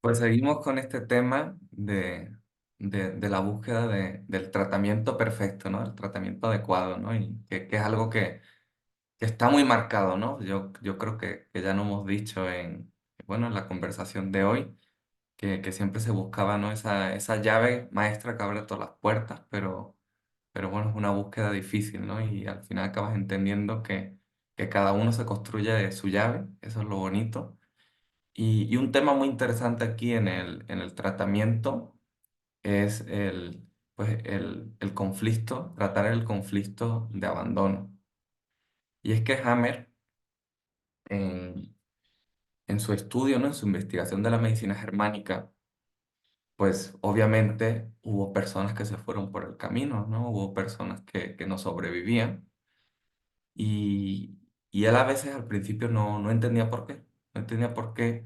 Pues seguimos con este tema de la búsqueda del tratamiento perfecto, ¿no? El tratamiento adecuado, ¿no? Y que es algo que está muy marcado, ¿no? Yo creo que ya lo hemos dicho bueno, en la conversación de hoy, que siempre se buscaba, ¿no? Esa llave maestra que abre todas las puertas, pero bueno, es una búsqueda difícil, ¿no? Y al final acabas entendiendo que cada uno se construye su llave, eso es lo bonito. Y un tema muy interesante aquí en el tratamiento es el conflicto, tratar el conflicto de abandono. Y es que Hammer, en, en su estudio, ¿no? En su investigación de la medicina germánica, pues obviamente hubo personas que se fueron por el camino, ¿no? Hubo personas que no sobrevivían. Y, y él a veces al principio no entendía por qué, no entendía por qué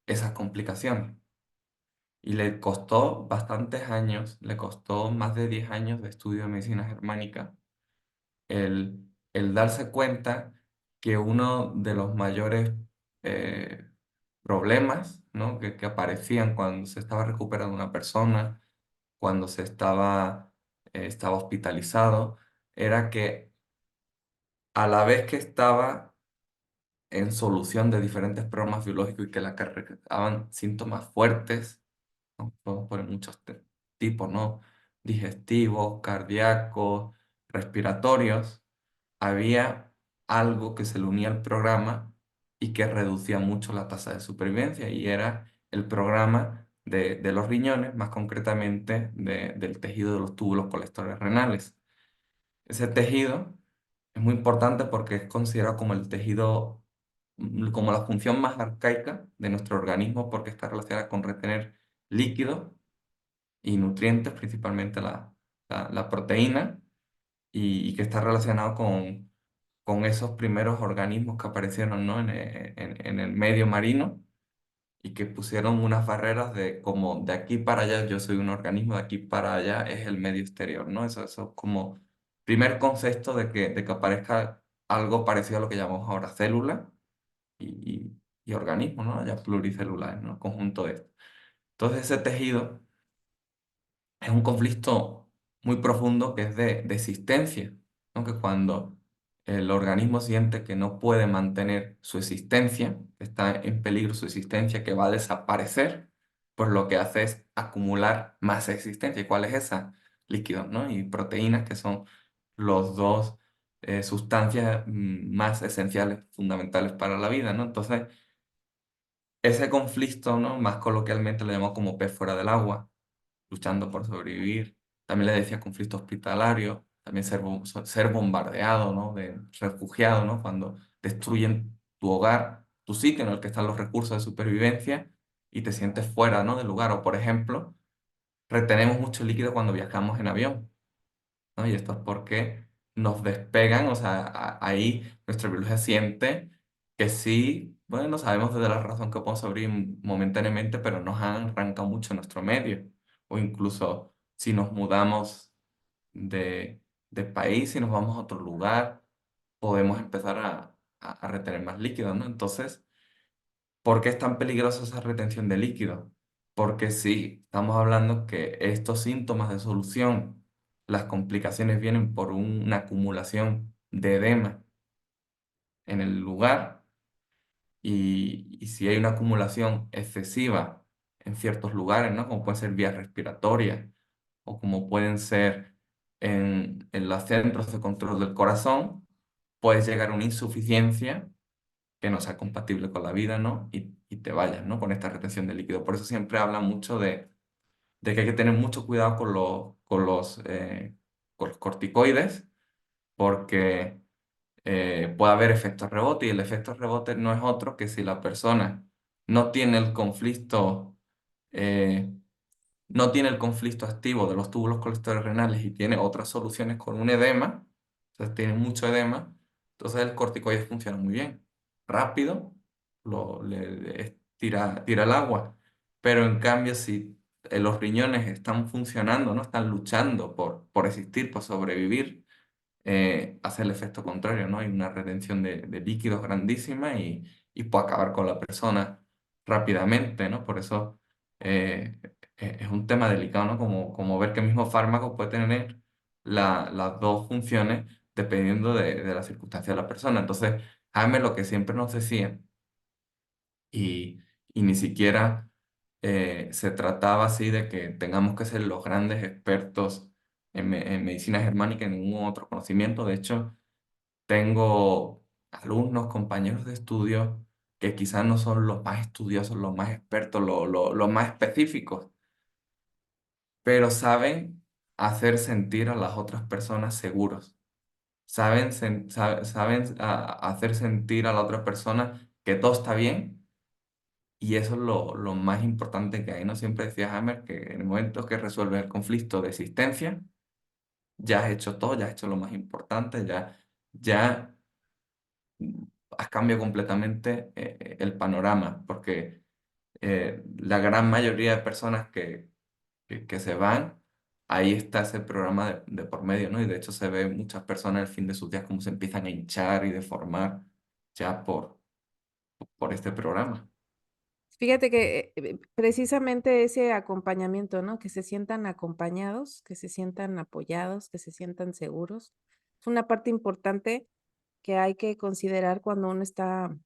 esas complicaciones. Y le costó bastantes años, le costó más de 10 años de estudio de medicina germánica, el darse cuenta que uno de los mayores eh, problemas, ¿no? que aparecían cuando se estaba recuperando una persona, cuando estaba hospitalizado, era que a la vez que estaba en solución de diferentes problemas biológicos y que le acarreaban síntomas fuertes, ¿no? Podemos poner muchos tipos, ¿no? Digestivos, cardíacos, respiratorios. Había algo que se le unía al programa y que reducía mucho la tasa de supervivencia y era el programa de los riñones, más concretamente del tejido de los túbulos colectores renales. Ese tejido es muy importante porque es considerado como el tejido, como la función más arcaica de nuestro organismo porque está relacionada con retener líquidos y nutrientes, principalmente la proteína, y que está relacionado con esos primeros organismos que aparecieron, ¿no? en el medio marino y que pusieron unas barreras de como de aquí para allá, yo soy un organismo, de aquí para allá es el medio exterior, ¿no? Eso es como primer concepto de que aparezca algo parecido a lo que llamamos ahora célula y organismo, ¿no? Ya pluricelulares, ¿no? El conjunto de esto. Entonces ese tejido es un conflicto muy profundo que es de existencia, ¿no? Que cuando el organismo siente que no puede mantener su existencia, que está en peligro su existencia, que va a desaparecer, pues lo que hace es acumular más existencia. ¿Y cuál es esa? Líquidos, ¿no? Y proteínas, que son los dos sustancias más esenciales, fundamentales para la vida, ¿no? Entonces, ese conflicto, ¿no? Más coloquialmente lo llamamos como pez fuera del agua, luchando por sobrevivir. También le decía conflicto hospitalario, también ser bombardeado, ¿no? De refugiado, ¿no? Cuando destruyen tu hogar, tu sitio en el que están los recursos de supervivencia y te sientes fuera, ¿no? Del lugar. O, por ejemplo, retenemos mucho líquido cuando viajamos en avión, ¿no? Y esto es porque nos despegan, o sea, ahí nuestra biología siente que sí, bueno, sabemos desde la razón que podemos sobrevivir momentáneamente, pero nos han arrancado mucho nuestro medio. O incluso si nos mudamos de país, si nos vamos a otro lugar, podemos empezar a retener más líquido, ¿no? Entonces, ¿por qué es tan peligrosa esa retención de líquido? Porque sí, estamos hablando que estos síntomas de solución, las complicaciones vienen por una acumulación de edema en el lugar y si hay una acumulación excesiva en ciertos lugares, ¿no? Como pueden ser vías respiratorias o como pueden ser en los centros de control del corazón, puedes llegar a una insuficiencia que no sea compatible con la vida, ¿no? Y te vayas, ¿no? Con esta retención de líquido. Por eso siempre habla mucho de que hay que tener mucho cuidado con los corticoides, porque puede haber efectos rebote y el efecto rebote no es otro que si la persona no tiene el conflicto, eh, no tiene el conflicto activo de los túbulos colectores renales y tiene otras soluciones con un edema, o sea, tiene mucho edema, entonces el corticoide funciona muy bien. Rápido, tira el agua. Pero en cambio, si los riñones están funcionando, no están luchando por existir, por sobrevivir, hace el efecto contrario, ¿no? Hay una retención de líquidos grandísima y puede acabar con la persona rápidamente, ¿no? Por eso eh, es un tema delicado, ¿no? Como ver que el mismo fármaco puede tener las dos funciones dependiendo de la circunstancia de la persona. Entonces, Jaime lo que siempre nos decía, y, y ni siquiera se trataba así de que tengamos que ser los grandes expertos en medicina germánica, en ningún otro conocimiento. De hecho, tengo alumnos, compañeros de estudio que quizás no son los más estudiosos, los más expertos, los más específicos, pero saben hacer sentir a las otras personas seguros. Saben hacer sentir a la otra persona que todo está bien, y eso es lo más importante que hay, ¿no? Siempre decía Hammer que en el momento que resuelves el conflicto de existencia, ya has hecho todo, ya has hecho lo más importante, ya has cambiado completamente el panorama, porque la gran mayoría de personas que se van, ahí está ese programa de por medio, ¿no? Y de hecho se ve muchas personas al fin de sus días como se empiezan a hinchar y deformar ya por este programa. Fíjate que precisamente ese acompañamiento, ¿no? Que se sientan acompañados, que se sientan apoyados, que se sientan seguros, es una parte importante que hay que considerar cuando uno está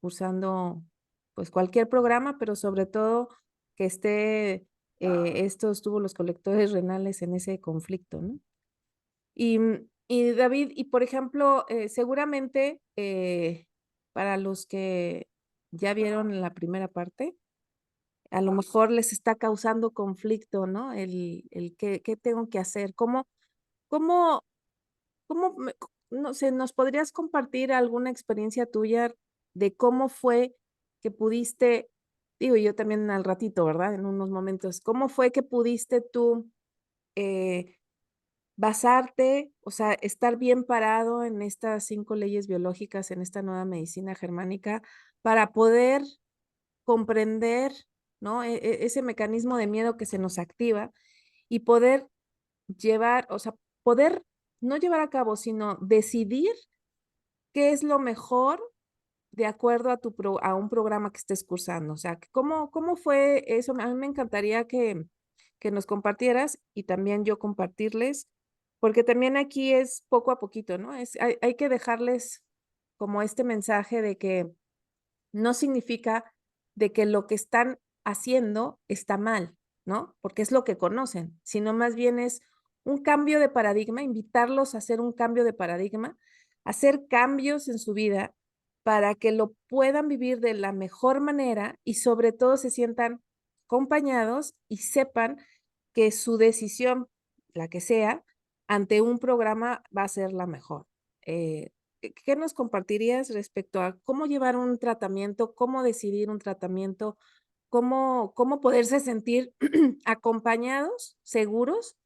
cursando pues cualquier programa, pero sobre todo que esté estos túbulos colectores renales en ese conflicto, ¿no? Y David, y por ejemplo, seguramente para los que ya vieron la primera parte, a lo mejor les está causando conflicto, ¿no? El qué tengo que hacer, cómo cómo me no sé, ¿nos podrías compartir alguna experiencia tuya de cómo fue que pudiste? Digo, yo también al ratito, ¿verdad? En unos momentos, ¿cómo fue que pudiste tú, eh, basarte, o sea, estar bien parado en estas 5 leyes biológicas, en esta nueva medicina germánica, para poder comprender, ¿no? Ese mecanismo de miedo que se nos activa y poder llevar, o sea, poder no llevar a cabo, sino decidir qué es lo mejor de acuerdo a a un programa que estés cursando. O sea, ¿cómo fue eso? A mí me encantaría que nos compartieras y también yo compartirles, porque también aquí es poco a poquito, ¿no? Hay que dejarles como este mensaje de que no significa de que lo que están haciendo está mal, ¿no? Porque es lo que conocen, sino más bien es un cambio de paradigma, invitarlos a hacer un cambio de paradigma, hacer cambios en su vida para que lo puedan vivir de la mejor manera y sobre todo se sientan acompañados y sepan que su decisión, la que sea, ante un programa va a ser la mejor. Eh, ¿Qué nos compartirías respecto a cómo llevar un tratamiento, cómo decidir un tratamiento, cómo poderse sentir acompañados, seguros,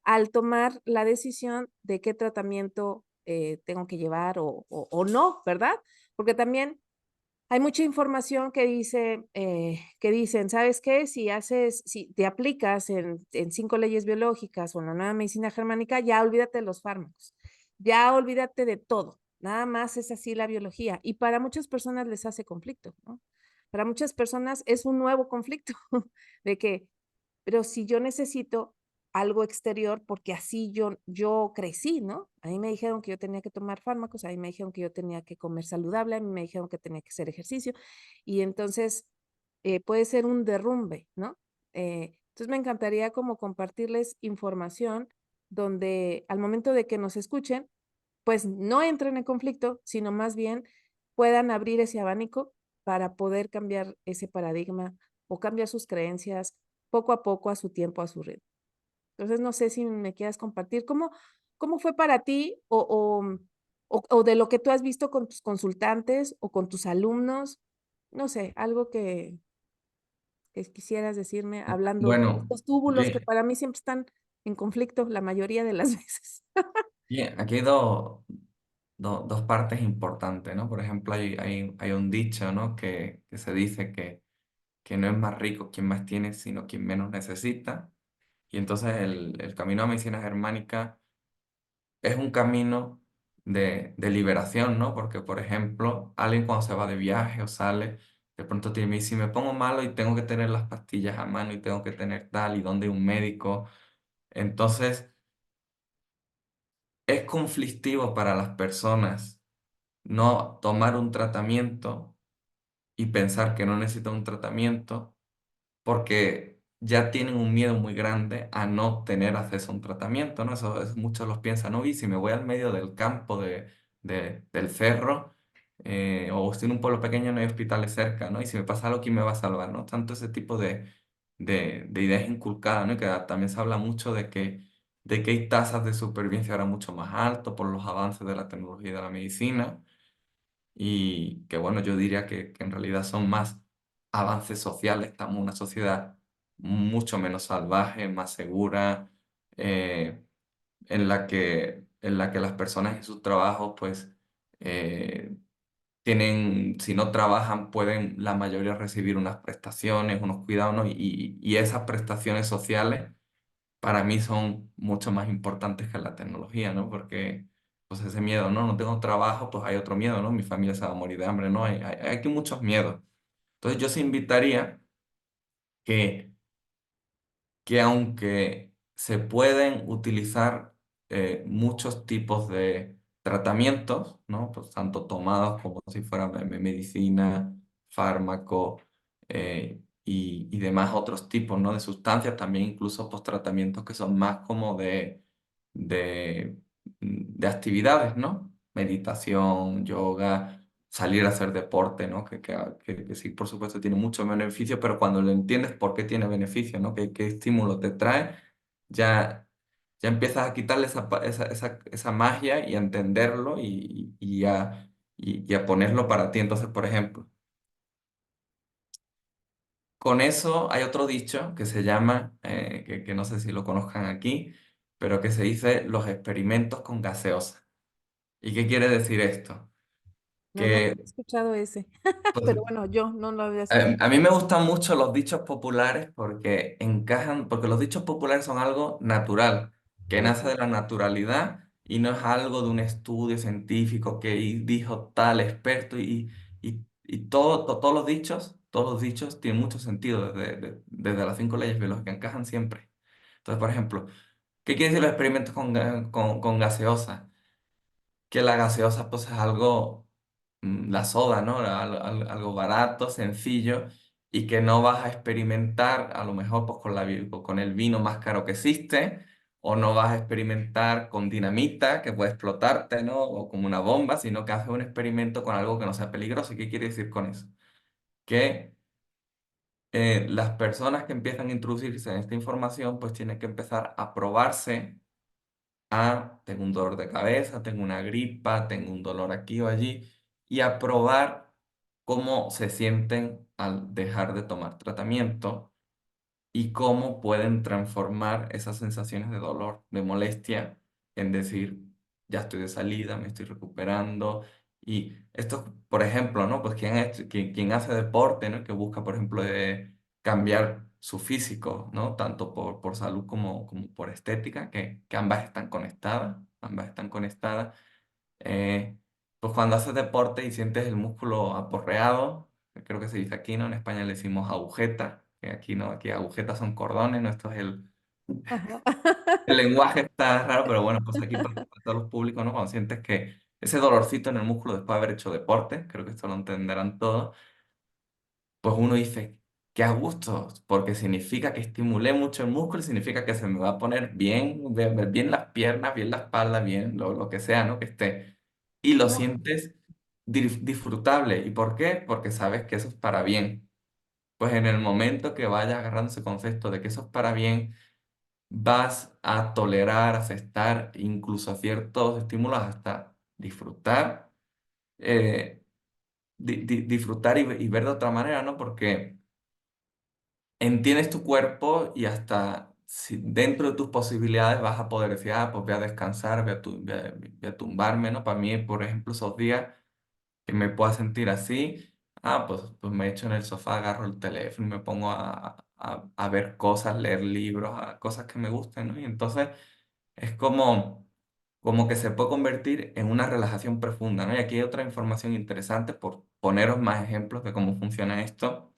al tomar la decisión de qué tratamiento, tengo que llevar o no, ¿verdad? Porque también hay mucha información que dice, que dicen, ¿sabes qué? Si te aplicas en 5 leyes biológicas o en la nueva medicina germánica, ya olvídate de los fármacos, ya olvídate de todo, nada más es así la biología. Y para muchas personas les hace conflicto, ¿no? Para muchas personas es un nuevo conflicto de que, pero si yo necesito algo exterior, porque así yo crecí, ¿no? A mí me dijeron que yo tenía que tomar fármacos, a mí me dijeron que yo tenía que comer saludable, a mí me dijeron que tenía que hacer ejercicio, y entonces, puede ser un derrumbe, ¿no? Entonces, me encantaría como compartirles información donde al momento de que nos escuchen, pues, no entren en conflicto, sino más bien puedan abrir ese abanico para poder cambiar ese paradigma o cambiar sus creencias poco a poco, a su tiempo, a su ritmo. Entonces, no sé si me quieras compartir, ¿cómo fue para ti o de lo que tú has visto con tus consultantes o con tus alumnos? No sé, algo que quisieras decirme hablando de Bueno, estos túbulos que aquí, para mí siempre están en conflicto la mayoría de las veces. aquí hay dos partes importantes, ¿no? Por ejemplo, hay un dicho, ¿no? Que se dice que no es más rico quien más tiene, sino quien menos necesita. Y entonces el camino a medicina germánica es un camino de liberación, ¿no? Porque, por ejemplo, alguien cuando se va de viaje o sale, De pronto me dice, si me pongo malo y tengo que tener las pastillas a mano y tengo que tener tal, y dónde hay un médico. Entonces, es conflictivo para las personas no tomar un tratamiento y pensar que no necesita un tratamiento porque ya tienen un miedo muy grande a no tener acceso a un tratamiento, ¿no? Eso muchos los piensan, ¿no? Y si me voy al medio del campo del cerro, o estoy en un pueblo pequeño, no hay hospitales cerca, ¿no? Y si me pasa algo, ¿quién me va a salvar, ¿no? Tanto ese tipo de ideas inculcadas, ¿no? Y que también se habla mucho de que hay tasas de supervivencia ahora mucho más altas por los avances de la tecnología y de la medicina y que bueno, yo diría que en realidad son más avances sociales, estamos en una sociedad mucho menos salvaje, más segura, eh, en la que las personas en sus trabajos pues tienen, si no trabajan, pueden la mayoría recibir unas prestaciones, unos cuidados, ¿no? Y esas prestaciones sociales para mí son mucho más importantes que la tecnología, ¿no? Porque, pues ese miedo, ¿no? No tengo trabajo, pues hay otro miedo, ¿no? Mi familia se va a morir de hambre, ¿no? Hay aquí muchos miedos. Entonces yo sí invitaría que aunque se pueden utilizar muchos tipos de tratamientos, ¿no? Pues tanto tomados como si fuera medicina, fármaco y demás otros tipos, ¿no? De sustancias, también incluso pues tratamientos que son más como de, de actividades, ¿no? Meditación, yoga, salir a hacer deporte, ¿no? Que sí, por supuesto, tiene muchos beneficios, pero cuando lo entiendes por qué tiene beneficios, ¿no? ¿Qué estímulo te trae? Ya, ya empiezas a quitarle esa magia y a entenderlo y a ponerlo para ti. Entonces, por ejemplo, con eso hay otro dicho que se llama, que no sé si lo conozcan aquí, pero que se dice los experimentos con gaseosa. ¿Y qué quiere decir esto? No, no Que había escuchado ese, pues, pero bueno, yo no lo había escuchado. a mí me gustan mucho los dichos populares porque encajan, porque los dichos populares son algo natural, que nace Ujú. de la naturalidad y no es algo de un estudio científico que dijo tal experto y todos los dichos tienen mucho sentido desde las 5 leyes biológicas, encajan siempre. Entonces, por ejemplo, ¿qué quiere decir los experimentos con gaseosa? Que la gaseosa pues es algo, la soda, ¿no? Algo barato, sencillo y que no vas a experimentar a lo mejor pues con el vino más caro que existe o no vas a experimentar con dinamita que puede explotarte, ¿no? O como una bomba, sino que haces un experimento con algo que no sea peligroso. ¿Y qué quiere decir con eso? Que las personas que empiezan a introducirse en esta información pues tienen que empezar a probarse tengo un dolor de cabeza, tengo una gripa, tengo un dolor aquí o allí, y a probar cómo se sienten al dejar de tomar tratamiento y cómo pueden transformar esas sensaciones de dolor, de molestia, en decir, ya estoy de salida, me estoy recuperando. Y esto, por ejemplo, ¿no? Pues quien hace deporte, ¿no? Que busca, por ejemplo, cambiar su físico, ¿no? Tanto por salud como por estética, que ambas están conectadas. Eh, pues cuando haces deporte y sientes el músculo aporreado, que creo que se dice aquí, ¿no? En España le decimos agujeta, que aquí no, aquí agujetas son cordones, ¿no? Esto es Ajá. el lenguaje está raro, pero bueno, pues aquí para todos los públicos, ¿no? Cuando sientes que ese dolorcito en el músculo después de haber hecho deporte, creo que esto lo entenderán todos, pues uno dice, qué a gusto, porque significa que estimulé mucho el músculo y significa que se me va a poner bien, bien las piernas, bien la espalda, bien lo que sea, ¿no? Que esté. Y lo No, sientes disfrutable. ¿Y por qué? Porque sabes que eso es para bien. Pues en el momento que vayas agarrando ese concepto de que eso es para bien, vas a tolerar, aceptar incluso ciertos estímulos hasta disfrutar, disfrutar y ver de otra manera, ¿no? Porque entiendes tu cuerpo y hasta dentro de tus posibilidades vas a poder decir, pues voy a descansar, voy a tumbarme, ¿no? Para mí, por ejemplo, esos días que me pueda sentir así, pues me echo en el sofá, agarro el teléfono y me pongo a ver cosas, leer libros, cosas que me gusten, ¿no? Y entonces es como como que se puede convertir en una relajación profunda, ¿no? Y aquí hay otra información interesante por poneros más ejemplos de cómo funciona esto.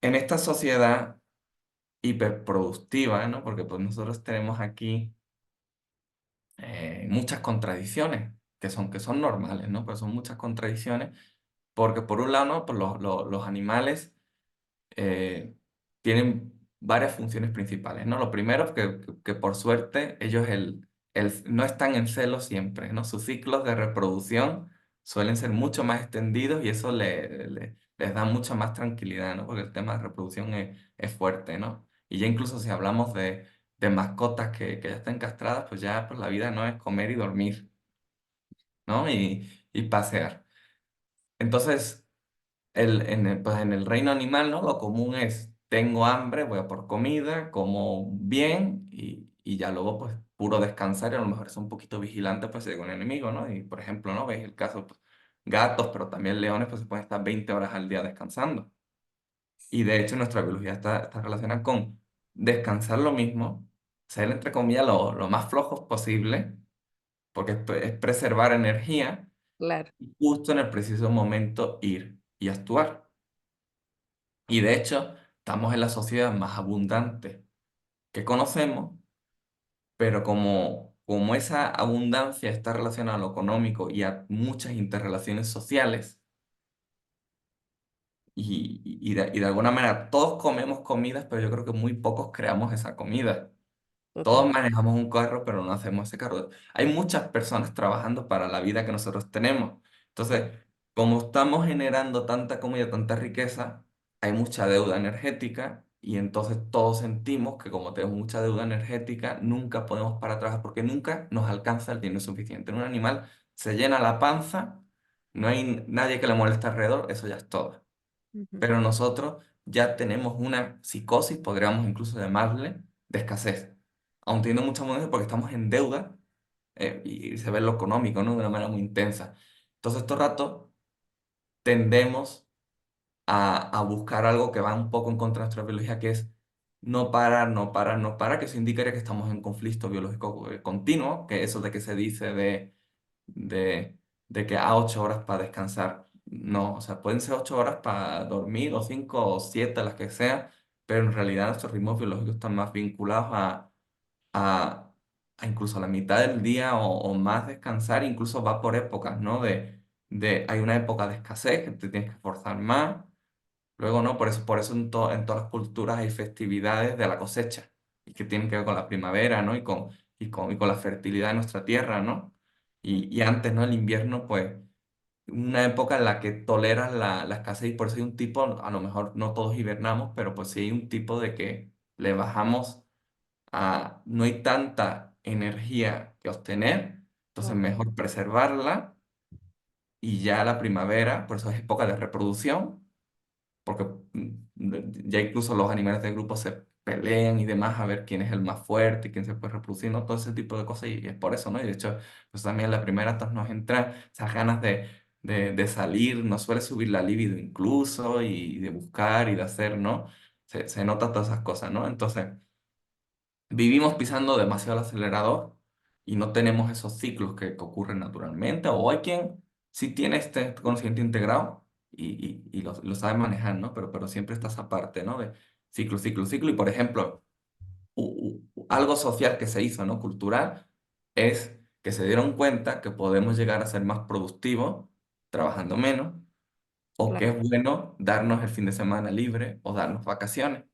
En esta sociedad hiperproductiva, ¿no? Porque pues nosotros tenemos aquí muchas contradicciones que son normales, ¿no? Pero son muchas contradicciones porque por un lado, ¿no? Pues los animales eh, tienen varias funciones principales, ¿no? Lo primero es que por suerte ellos no están en celo siempre, ¿no? Sus ciclos de reproducción suelen ser mucho más extendidos y eso les da mucha más tranquilidad, ¿no? Porque el tema de reproducción es fuerte, ¿no? Y ya incluso si hablamos de mascotas que ya están castradas, pues ya pues la vida no es comer y dormir, ¿no? Y pasear. Entonces, pues en el reino animal, ¿no? Lo común es, tengo hambre, voy a por comida, como bien y ya luego, pues, puro descansar y a lo mejor es un poquito vigilante, pues, si hay un enemigo, ¿no? Y, por ejemplo, ¿no? Veis el caso, pues, gatos, pero también leones, pues, se pueden estar 20 horas al día descansando. Y, de hecho, nuestra biología está relacionada con descansar lo mismo, ser, entre comillas, lo más flojos posible, porque es preservar energía Claro. y justo en el preciso momento ir y actuar. Y de hecho, estamos en la sociedad más abundante que conocemos, pero como esa abundancia está relacionada a lo económico y a muchas interrelaciones sociales, y de alguna manera todos comemos comidas, pero yo creo que muy pocos creamos esa comida. Total. Todos manejamos un carro, pero no hacemos ese carro. Hay muchas personas trabajando para la vida que nosotros tenemos. Entonces, como estamos generando tanta comida, tanta riqueza, hay mucha deuda energética y entonces todos sentimos que como tenemos mucha deuda energética, nunca podemos parar de trabajar porque nunca nos alcanza el dinero suficiente. En un animal se llena la panza, no hay nadie que le moleste alrededor, eso ya es todo. Ujú. Pero nosotros ya tenemos una psicosis, podríamos incluso llamarle, de escasez. Aún teniendo mucha moneda porque estamos en deuda y se ve lo económico, ¿no? De una manera muy intensa. Entonces, todo el rato tendemos a buscar algo que va un poco en contra de nuestra biología, que es no parar, no parar, no parar, que eso indicaría que estamos en conflicto biológico continuo, que eso de que se dice de, de que a 8 horas para descansar. No, o sea, pueden ser 8 horas para dormir o 5 o 7, las que sea, pero en realidad nuestros ritmos biológicos están más vinculados a, a incluso la mitad del día o más descansar, incluso va por épocas, ¿no? Hay una época de escasez que te tienes que esforzar más. Luego, ¿no? Por eso en todas las culturas hay festividades de la cosecha y que tienen que ver con la primavera, ¿no? Y con la fertilidad de nuestra tierra, ¿no? Y antes, ¿no? El invierno, pues, una época en la que toleras la escasez y por eso hay un tipo, a lo mejor no todos hibernamos, pero pues sí hay un tipo de que le bajamos no hay tanta energía que obtener, entonces Ok. mejor preservarla y ya la primavera, por eso es época de reproducción porque ya incluso los animales del grupo se pelean y demás a ver quién es el más fuerte y quién se puede reproducir, ¿no? Todo ese tipo de cosas y es por eso, ¿no? Y de hecho, pues también la primera entonces nos entra esas ganas de salir, nos suele subir la libido incluso y de buscar y de hacer, ¿no? Se nota todas esas cosas, ¿no? Entonces vivimos pisando demasiado el acelerador y no tenemos esos ciclos que ocurren naturalmente. O hay quien sí tiene este consciente integrado y lo sabe manejar, ¿no? Pero siempre está esa parte, ¿no? De ciclo, ciclo, ciclo. Y por ejemplo, algo social que se hizo, ¿no? Cultural, es que se dieron cuenta que podemos llegar a ser más productivos trabajando menos o que Claro. es bueno darnos el fin de semana libre o darnos vacaciones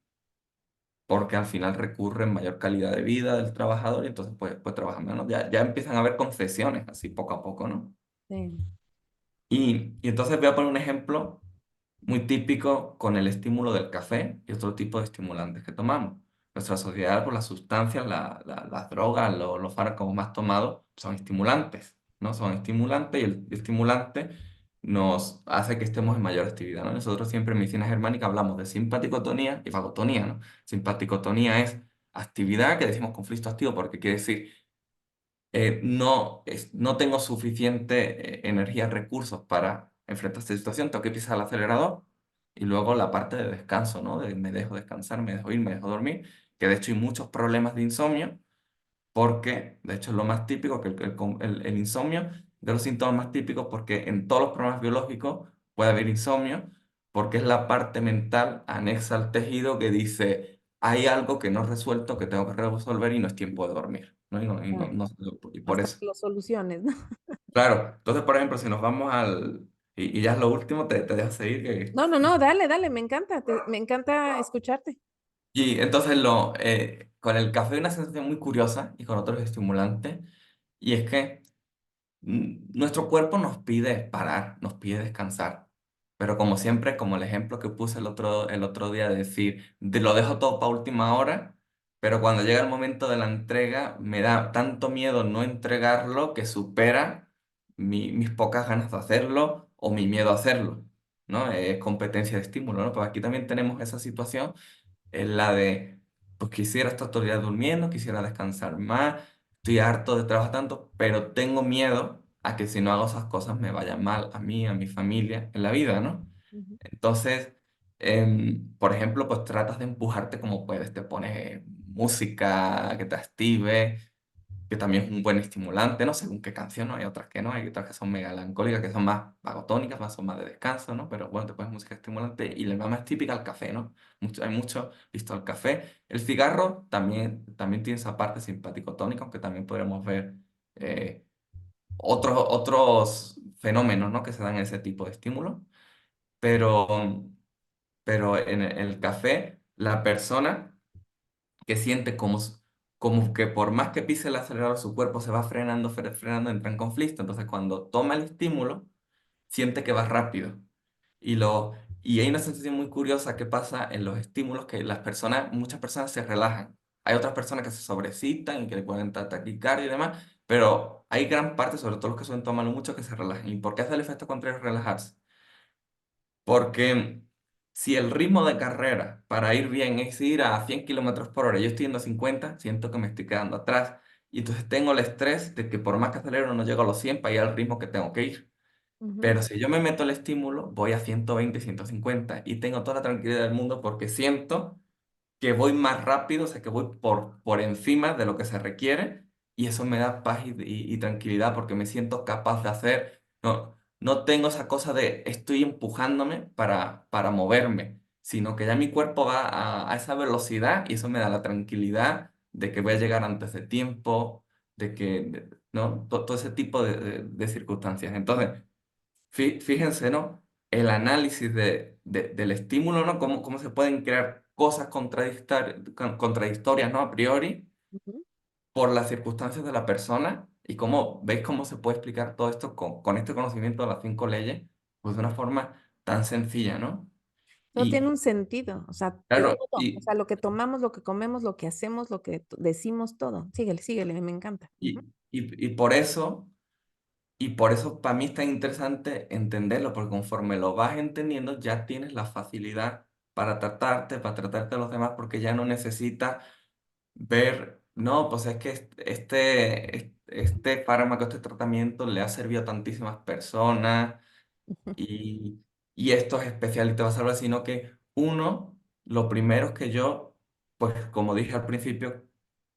porque al final recurren mayor calidad de vida del trabajador y entonces pues trabajan menos. Ya empiezan a haber concesiones así poco a poco, ¿no? Sí. Y entonces voy a poner un ejemplo muy típico con el estímulo del café y otro tipo de estimulantes que tomamos. Nuestra sociedad, por las sustancias, las drogas, los fármacos más tomados son estimulantes, ¿no? Son estimulantes y el estimulante nos hace que estemos en mayor actividad, ¿no? Nosotros siempre en medicina germánica hablamos de simpaticotonía y vagotonía, ¿no? Simpaticotonía es actividad que decimos conflicto activo porque quiere decir no tengo suficiente energía, recursos para enfrentar esta situación, tengo que pisar el acelerador y luego la parte de descanso, ¿no? De me dejo descansar, me dejo ir, me dejo dormir, que de hecho hay muchos problemas de insomnio porque, de hecho, es lo más típico, que el insomnio, de los síntomas más típicos, porque en todos los problemas biológicos puede haber insomnio, porque es la parte mental anexa al tejido que dice, hay algo que no he resuelto, que tengo que resolver y no es tiempo de dormir, ¿no? Claro, Y por hasta eso. que lo soluciones, ¿no? Claro, entonces, por ejemplo, si nos vamos y ya es lo último, te dejo seguir. No, no, no, dale, dale, me encanta, me encanta escucharte. Y entonces con el café hay una sensación muy curiosa y con otros estimulantes, y es que nuestro cuerpo nos pide parar, nos pide descansar. Pero como siempre, como el ejemplo que puse el otro día de decir, lo dejo todo para última hora, pero cuando llega el momento de la entrega, me da tanto miedo no entregarlo que supera mis pocas ganas de hacerlo o mi miedo a hacerlo, ¿no? Es competencia de estímulo, ¿no? Pues aquí también tenemos esa situación en la de, pues quisiera estar todo el día durmiendo, quisiera descansar más, estoy harto de trabajar tanto, pero tengo miedo a que si no hago esas cosas me vaya mal a mí, a mi familia, en la vida, ¿no? Ujú, Entonces, por ejemplo, pues tratas de empujarte como puedes, te pones música que te active, que también es un buen estimulante, ¿no? Según qué canción, ¿no? Hay otras que no, hay otras que son melancólicas, que son más vagotónicas, más son más de descanso, ¿no? Pero bueno, te pones música estimulante y la más típica el café, ¿no? Hay mucho visto al café. El cigarro también tiene esa parte simpático-tónica, aunque también podremos ver eh, otros fenómenos, ¿no? Que se dan en ese tipo de estímulos. Pero, pero en el café, la persona que siente como que por más que pise el acelerador, su cuerpo se va frenando, frenando, entra en conflicto. Entonces, cuando toma el estímulo, siente que va rápido. Y hay una sensación muy curiosa que pasa en los estímulos que muchas personas se relajan. Hay otras personas que se sobreexcitan y que le pueden dar taquicardia y demás, pero hay gran parte, sobre todo los que suelen tomarlo mucho, que se relajan. ¿Y por qué hace el efecto contrario relajarse? Porque si el ritmo de carrera para ir bien es ir a 100 kilómetros por hora, yo estoy yendo a 50, siento que me estoy quedando atrás. Y entonces tengo el estrés de que por más que acelero no llego a los 100 para ir al ritmo que tengo que ir. ujú, Pero si yo me meto el estímulo, voy a 120, 150 y tengo toda la tranquilidad del mundo porque siento que voy más rápido, o sea, que voy por encima de lo que se requiere y eso me da paz y tranquilidad porque me siento capaz de hacer, no tengo esa cosa de estoy empujándome para moverme, sino que ya mi cuerpo va a esa velocidad y eso me da la tranquilidad de que voy a llegar antes de tiempo, ¿no? Todo ese tipo de circunstancias. Entonces, fíjense, ¿no? El análisis del estímulo, ¿no? Cómo se pueden crear cosas contradictorias, ¿no? A priori, ujú. por las circunstancias de la persona. Y veis cómo se puede explicar todo esto con este conocimiento de las 5 leyes, pues de una forma tan sencilla, ¿no? Todo tiene Y un sentido, o sea, claro, todo, o sea, lo que tomamos, lo que comemos, lo que hacemos, lo que decimos, todo. Síguele, síguele, me encanta. Ujú, y por eso. Y por eso para mí es tan interesante entenderlo, porque conforme lo vas entendiendo, ya tienes la facilidad para tratarte a los demás, porque ya no necesitas ver, no, pues es que este fármaco, este tratamiento le ha servido a tantísimas personas ujú, y esto es especial y te va a salvar, sino que uno, lo primero es que yo, pues como dije al principio,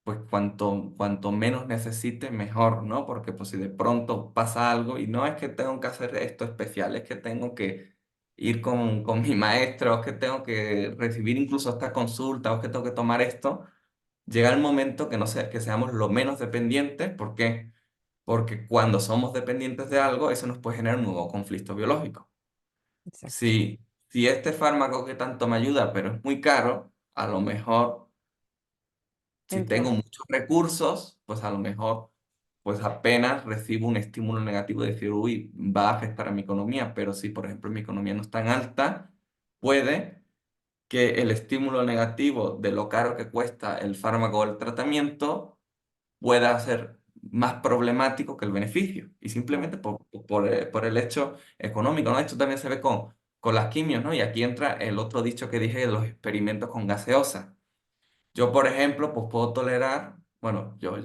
pues cuanto menos necesite, mejor, ¿no? Porque pues si de pronto pasa algo y no es que tengo que hacer esto especial, es que tengo que ir con mi maestro, es que tengo que recibir incluso esta consulta, o es que tengo que tomar esto, llega el momento que no sé, que seamos lo menos dependientes, ¿por qué? Porque cuando somos dependientes de algo, eso nos puede generar un nuevo conflicto biológico. exacto. Si este fármaco que tanto me ayuda, pero es muy caro, a lo mejor, si Entra. tengo muchos recursos, pues a lo mejor, pues apenas recibo un estímulo negativo de decir, uy, va a afectar a mi economía, pero si, por ejemplo, mi economía no es tan alta, puede que el estímulo negativo de lo caro que cuesta el fármaco o el tratamiento pueda ser más problemático que el beneficio. Y Claro. simplemente por el hecho económico, ¿no? Esto también se ve con las quimios, ¿no? Y aquí entra el otro dicho que dije de los experimentos con gaseosa. Yo, por ejemplo, pues puedo tolerar, bueno, yo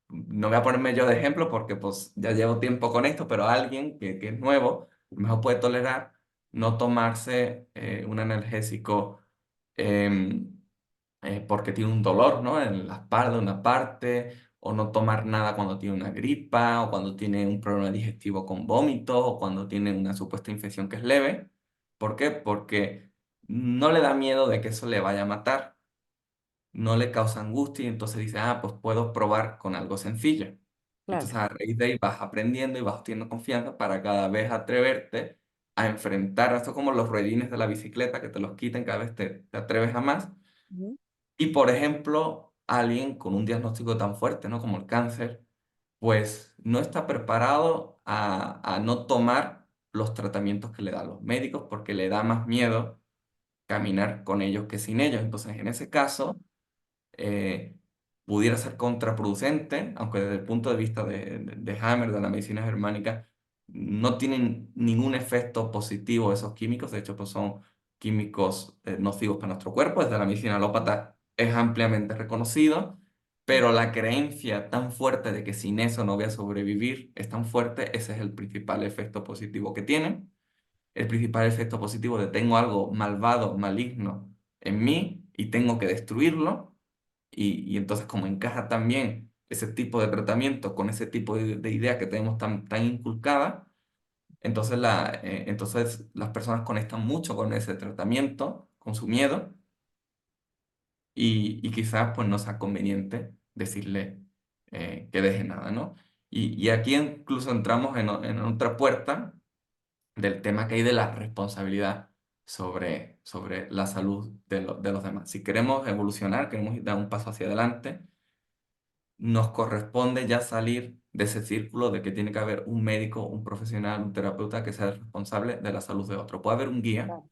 no voy a ponerme yo de ejemplo porque pues ya llevo tiempo con esto, pero alguien que es nuevo, a lo mejor puede tolerar no tomarse un analgésico porque tiene un dolor, ¿no? En la espalda, una parte, o no tomar nada cuando tiene una gripa, o cuando tiene un problema digestivo con vómitos, o cuando tiene una supuesta infección que es leve. ¿Por qué? Porque no le da miedo de que eso le vaya a matar, no le causa angustia y entonces dice, ah, pues puedo probar con algo sencillo. Y claro. entonces a raíz de ahí vas aprendiendo y vas teniendo confianza para cada vez atreverte a enfrentar, esto como los ruedines de la bicicleta que te los quiten, cada vez te atreves a más. Ujú, Y por ejemplo, alguien con un diagnóstico tan fuerte, ¿no? Como el cáncer, pues no está preparado a no tomar los tratamientos que le dan los médicos porque le da más miedo caminar con ellos que sin ellos. Entonces, en ese caso, eh, pudiera ser contraproducente, aunque desde el punto de vista de Hammer, de la medicina germánica, no tienen ningún efecto positivo esos químicos, de hecho, pues son químicos nocivos para nuestro cuerpo, desde la medicina alópata es ampliamente reconocido, pero la creencia tan fuerte de que sin eso no voy a sobrevivir es tan fuerte, ese es el principal efecto positivo que tienen. El principal efecto positivo de tengo algo malvado, maligno en mí y tengo que destruirlo y entonces como encaja también ese tipo de tratamiento con ese tipo de idea que tenemos tan inculcada, entonces, entonces las personas conectan mucho con ese tratamiento, con su miedo, y quizás pues no sea conveniente decirle que deje nada, ¿no? Y aquí incluso entramos en otra puerta del tema que hay de la responsabilidad sobre la salud de los demás. Si queremos evolucionar, queremos dar un paso hacia adelante, nos corresponde ya salir de ese círculo de que tiene que haber un médico, un profesional, un terapeuta que sea el responsable de la salud de otro. Puede haber un guía, claro,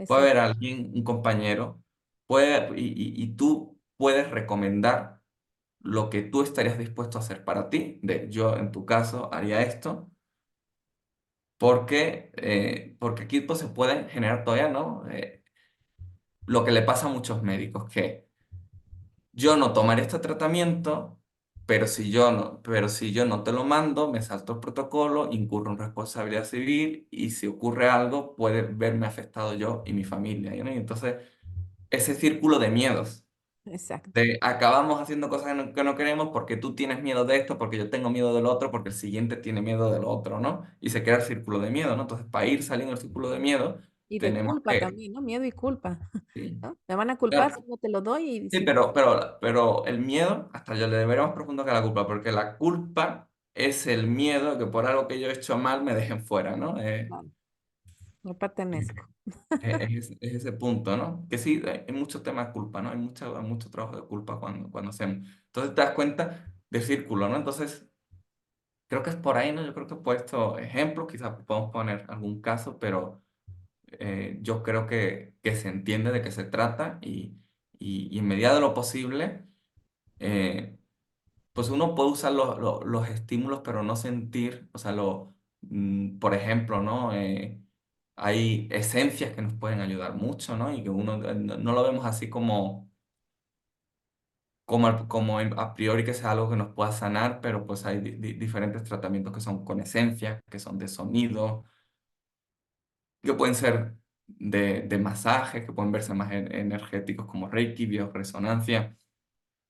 puede exacto. haber alguien, un compañero, y tú puedes recomendar lo que tú estarías dispuesto a hacer para ti. De yo, en tu caso, haría esto. Porque aquí pues, se puede generar todavía, ¿no? Lo que le pasa a muchos médicos, que yo no tomaré este tratamiento, pero si yo no te lo mando, me salto el protocolo, incurro en responsabilidad civil y si ocurre algo, puede verme afectado yo y mi familia, ¿no? Y entonces, ese círculo de miedos, Exacto. de acabamos haciendo cosas que no queremos porque tú tienes miedo de esto, porque yo tengo miedo del otro, porque el siguiente tiene miedo del otro, ¿no? Y se crea el círculo de miedo, ¿no? Entonces, para ir saliendo del círculo de miedo, Y de tenemos culpa que... también, ¿no? Miedo y culpa, Sí, ¿no? Me van a culpar si claro. no te lo doy y Sí, si no. pero el miedo, hasta yo le debería más profundo que la culpa, porque la culpa es el miedo de que por algo que yo he hecho mal me dejen fuera, ¿no? Claro, no pertenezco. Es ese punto, ¿no? Que sí, hay muchos temas de culpa, ¿no? Hay mucho trabajo de culpa cuando hacemos. Entonces te das cuenta del círculo, ¿no? Entonces, creo que es por ahí, ¿no? Yo creo que he puesto ejemplos, quizás podemos poner algún caso, pero yo creo que se entiende de qué se trata y en medida de lo posible. eh, pues uno puede usar los estímulos, pero no sentir, o sea, por ejemplo, ¿no? Hay esencias que nos pueden ayudar mucho, ¿no? Y que uno no lo vemos así a priori que sea algo que nos pueda sanar, pero pues hay diferentes tratamientos que son con esencias, que son de sonido, que pueden ser de masajes, que pueden verse más energéticos como Reiki, bioresonancia.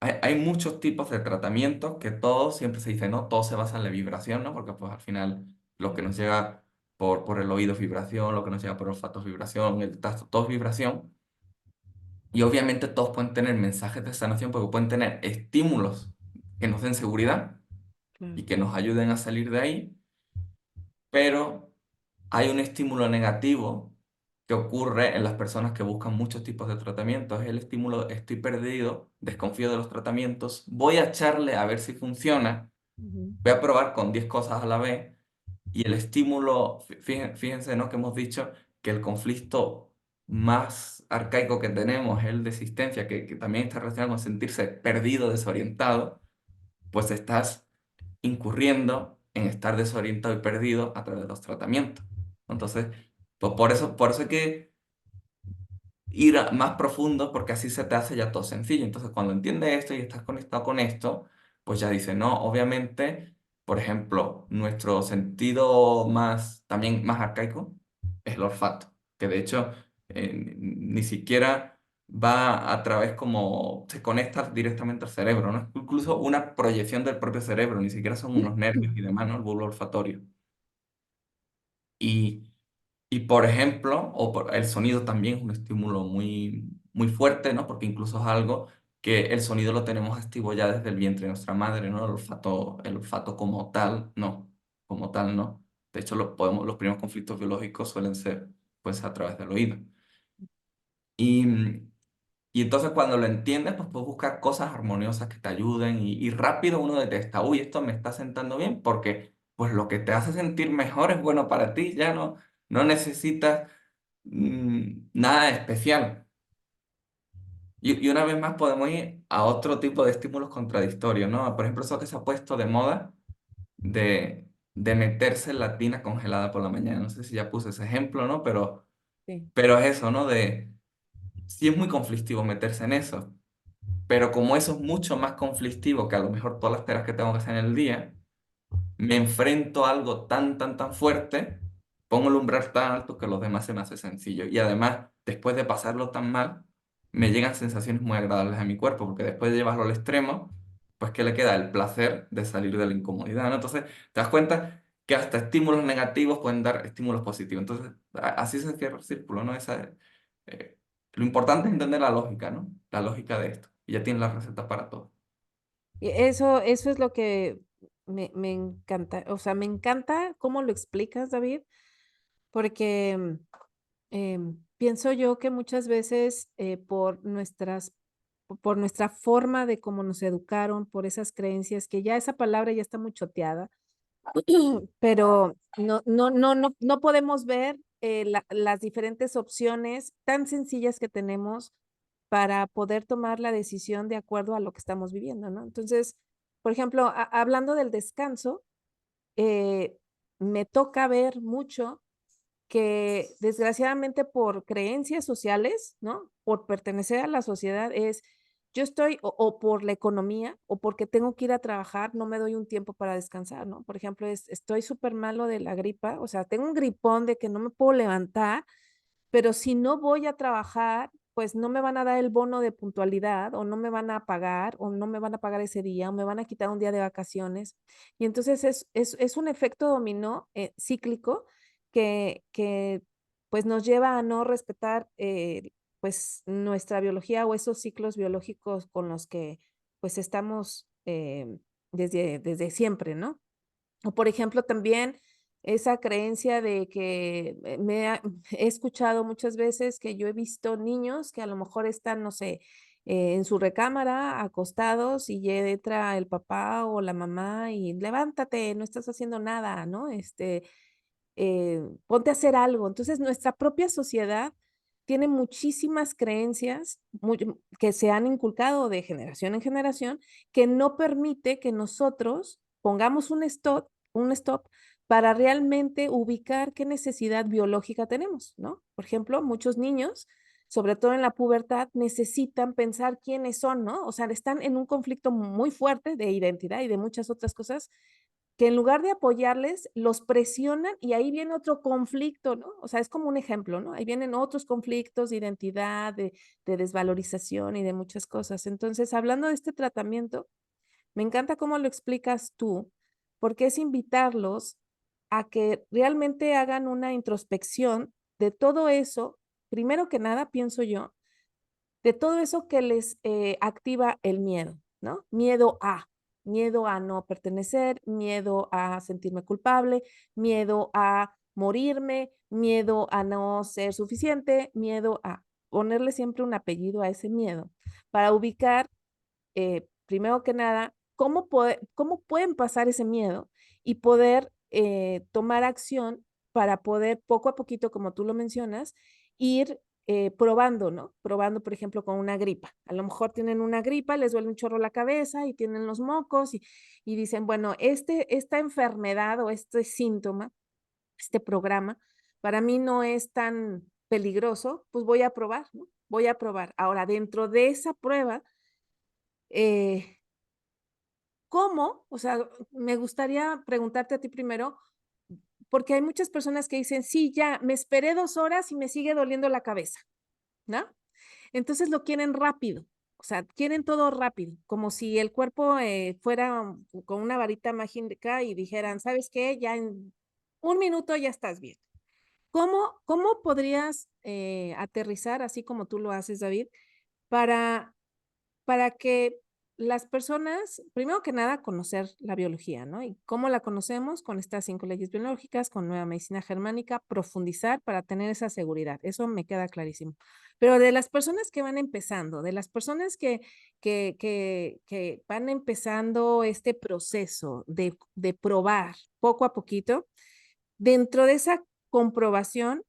Hay muchos tipos de tratamientos que todos, siempre se dice, ¿no? Todo se basa en la vibración, ¿no? Porque pues al final lo que nos llega por el oído es vibración, lo que nos llega por el olfato es vibración, el tacto, todo es vibración. Y obviamente todos pueden tener mensajes de sanación porque pueden tener estímulos que nos den seguridad Claro. y que nos ayuden a salir de ahí, pero hay un estímulo negativo que ocurre en las personas que buscan muchos tipos de tratamientos. Es el estímulo, estoy perdido, desconfío de los tratamientos, voy a echarle a ver si funciona, Ujú, voy a probar con 10 cosas a la vez. Y el estímulo, fíjense, ¿no? Que hemos dicho que el conflicto más arcaico que tenemos es el de existencia, que también está relacionado con sentirse perdido, desorientado, pues estás incurriendo en estar desorientado y perdido a través de los tratamientos. Entonces, pues por eso hay que ir más profundo porque así se te hace ya todo sencillo. Entonces, cuando entiendes esto y estás conectado con esto, pues ya dices, no, obviamente, por ejemplo, nuestro sentido también más arcaico es el olfato, que de hecho ni siquiera va a través como, se conecta directamente al cerebro, ¿no? Incluso una proyección del propio cerebro, ni siquiera son unos nervios y demás, ¿no? El bulbo olfatorio. Y, y por ejemplo, el sonido también es un estímulo muy, muy fuerte, ¿no? Porque incluso es algo que el sonido lo tenemos activo ya desde el vientre de nuestra madre, ¿no? El olfato como tal, no, como tal, no. De hecho, los primeros conflictos biológicos suelen ser, pues, a través del oído. Y, y entonces cuando lo entiendes, pues puedes buscar cosas armoniosas que te ayuden y rápido uno detecta, uy, esto me está sentando bien porque pues lo que te hace sentir mejor es bueno para ti, ya no necesitas nada especial. Y una vez más podemos ir a otro tipo de estímulos contradictorios, ¿no? Por ejemplo, eso que se ha puesto de moda de meterse la tina congelada por la mañana. No sé si ya puse ese ejemplo, ¿no? Sí. Pero es eso, ¿no? Sí es muy conflictivo meterse en eso. Pero como eso es mucho más conflictivo que a lo mejor todas las tareas que tengo que hacer en el día, me enfrento a algo tan fuerte, pongo el umbral tan alto que los demás se me hace sencillo. Y además, después de pasarlo tan mal, me llegan sensaciones muy agradables a mi cuerpo, porque después de llevarlo al extremo, pues ¿qué le queda? El placer de salir de la incomodidad, ¿no? Entonces, te das cuenta que hasta estímulos negativos pueden dar estímulos positivos. Entonces, así se cierra el círculo, ¿no? Eh, lo importante es entender la lógica, ¿no? La lógica de esto. Y ya tienes la receta para todo. Y eso es lo que me encanta, o sea, me encanta cómo lo explicas, David, porque, pienso yo que muchas veces, por nuestra forma de cómo nos educaron, por esas creencias, que ya esa palabra ya está muy choteada, pero no podemos ver, las diferentes opciones tan sencillas que tenemos para poder tomar la decisión de acuerdo a lo que estamos viviendo, ¿no? Entonces, por ejemplo, hablando del descanso, eh, me toca ver mucho que desgraciadamente por creencias sociales, ¿no? Por pertenecer a la sociedad es, yo estoy, o por la economía, o porque tengo que ir a trabajar, no me doy un tiempo para descansar, ¿no? Por ejemplo, estoy súper malo de la gripa, o sea, tengo un gripón de que no me puedo levantar, pero si no voy a trabajar, pues no me van a dar el bono de puntualidad o no me van a pagar o no me van a pagar ese día o me van a quitar un día de vacaciones. Y entonces es un efecto dominó cíclico que pues nos lleva a no respetar pues nuestra biología o esos ciclos biológicos con los que pues estamos desde siempre, ¿no? O por ejemplo, también esa creencia de que he escuchado muchas veces que yo he visto niños que a lo mejor están, no sé, en su recámara acostados y ya entra el papá o la mamá y levántate, no estás haciendo nada, ¿no? Ponte a hacer algo. Entonces, nuestra propia sociedad tiene muchísimas creencias que se han inculcado de generación en generación que no permite que nosotros pongamos un stop para realmente ubicar qué necesidad biológica tenemos, ¿no? Por ejemplo, muchos niños, sobre todo en la pubertad, necesitan pensar quiénes son, ¿no? O sea, están en un conflicto muy fuerte de identidad y de muchas otras cosas que en lugar de apoyarles, los presionan y ahí viene otro conflicto, ¿no? O sea, es como un ejemplo, ¿no? Ahí vienen otros conflictos de identidad, de desvalorización y de muchas cosas. Entonces, hablando de este tratamiento, me encanta cómo lo explicas tú, porque es invitarlos a que realmente hagan una introspección de todo eso, primero que nada, pienso yo, de todo eso que les activa el miedo, ¿no? Miedo a no pertenecer, miedo a sentirme culpable, miedo a morirme, miedo a no ser suficiente, miedo a ponerle siempre un apellido a ese miedo para ubicar, primero que nada, cómo pueden pasar ese miedo y poder tomar acción para poder poco a poquito, como tú lo mencionas, ir probando, ¿no? Probando, por ejemplo, con una gripa. A lo mejor tienen una gripa, les duele un chorro la cabeza y tienen los mocos y dicen, bueno, esta enfermedad o este síntoma, este programa, para mí no es tan peligroso, pues voy a probar, ¿no? Voy a probar. Ahora, dentro de esa prueba, eh, ¿cómo? O sea, me gustaría preguntarte a ti primero, porque hay muchas personas que dicen, sí, ya, me esperé 2 horas y me sigue doliendo la cabeza, ¿no? Entonces lo quieren rápido, o sea, quieren todo rápido, como si el cuerpo, fuera con una varita mágica y dijeran: "¿Sabes qué? Ya en un minuto ya estás bien". ¿Cómo podrías, aterrizar, así como tú lo haces, David, para que las personas, primero que nada, conocer la biología, ¿no? ¿Y cómo la conocemos? Con estas 5 leyes biológicas, con nueva medicina germánica, profundizar para tener esa seguridad, eso me queda clarísimo. Pero de las personas que van empezando, de las personas que van empezando este proceso de probar poco a poquito, dentro de esa comprobación,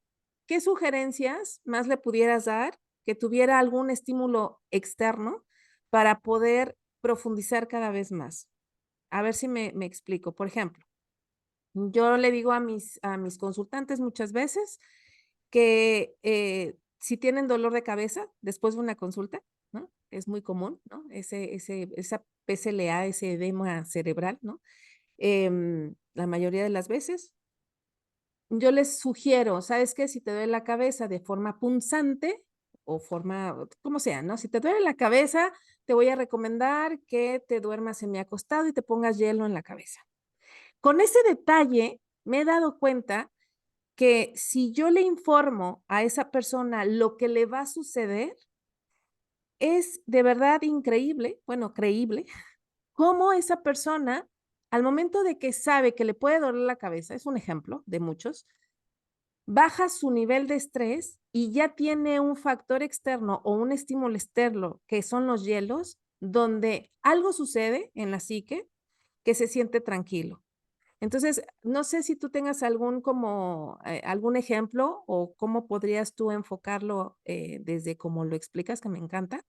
¿qué sugerencias más le pudieras dar que tuviera algún estímulo externo para poder profundizar cada vez más? A ver si me explico. Por ejemplo, yo le digo a mis consultantes muchas veces que, si tienen dolor de cabeza después de una consulta, ¿no? Es muy común, ¿no? Esa PCLA, ese edema cerebral, ¿no? La mayoría de las veces, yo les sugiero, ¿sabes qué? Si te duele la cabeza de forma punzante o forma, como sea, ¿no? Si te duele la cabeza, te voy a recomendar que te duermas semiacostado y te pongas hielo en la cabeza. Con ese detalle, me he dado cuenta que si yo le informo a esa persona lo que le va a suceder, es de verdad increíble, bueno, creíble, cómo esa persona, al momento de que sabe que le puede doler la cabeza, es un ejemplo de muchos, baja su nivel de estrés y ya tiene un factor externo o un estímulo externo, que son los hielos, donde algo sucede en la psique que se siente tranquilo. Entonces, no sé si tú tengas algún como, algún ejemplo o cómo podrías tú enfocarlo, desde como lo explicas, que me encanta.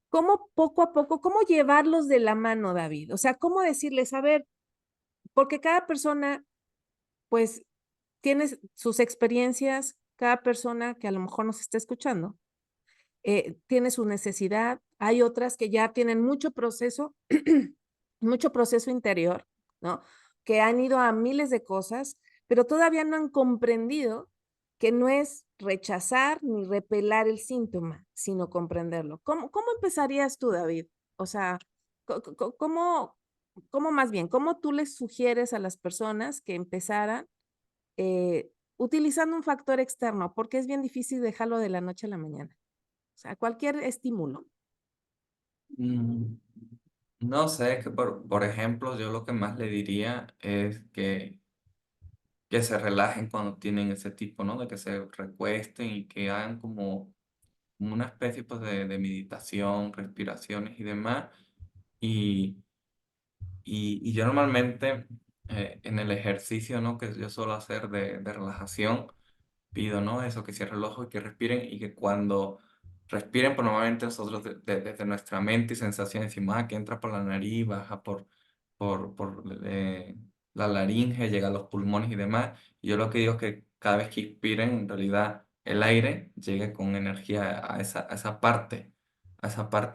¿Cómo poco a poco, cómo llevarlos de la mano, David? O sea, cómo decirles, a ver, porque cada persona, pues, tienes sus experiencias, cada persona que a lo mejor nos está escuchando, tiene su necesidad. Hay otras que ya tienen mucho proceso, mucho proceso interior, ¿no? Que han ido a miles de cosas, pero todavía no han comprendido que no es rechazar ni repelar el síntoma, sino comprenderlo. ¿Cómo empezarías tú, David? O sea, ¿cómo, más bien, cómo tú les sugieres a las personas que empezaran utilizando un factor externo, porque es bien difícil dejarlo de la noche a la mañana. O sea, cualquier estímulo. Mm, No sé, es que por ejemplo, yo lo que más le diría es que se relajen cuando tienen ese tipo, ¿no? De que se recuesten y que hagan como una especie pues, de meditación, respiraciones y demás. Y, y yo normalmente en el ejercicio, ¿no? Que yo suelo hacer de relajación, pido, ¿no? Eso, que cierren el ojo y que respiren y que cuando respiren, pues normalmente nosotros desde nuestra mente y sensación decimos, que entra por la nariz, baja por la laringe, llega a los pulmones y demás. Y yo lo que digo es que cada vez que inspiren, en realidad el aire llegue con energía a esa parte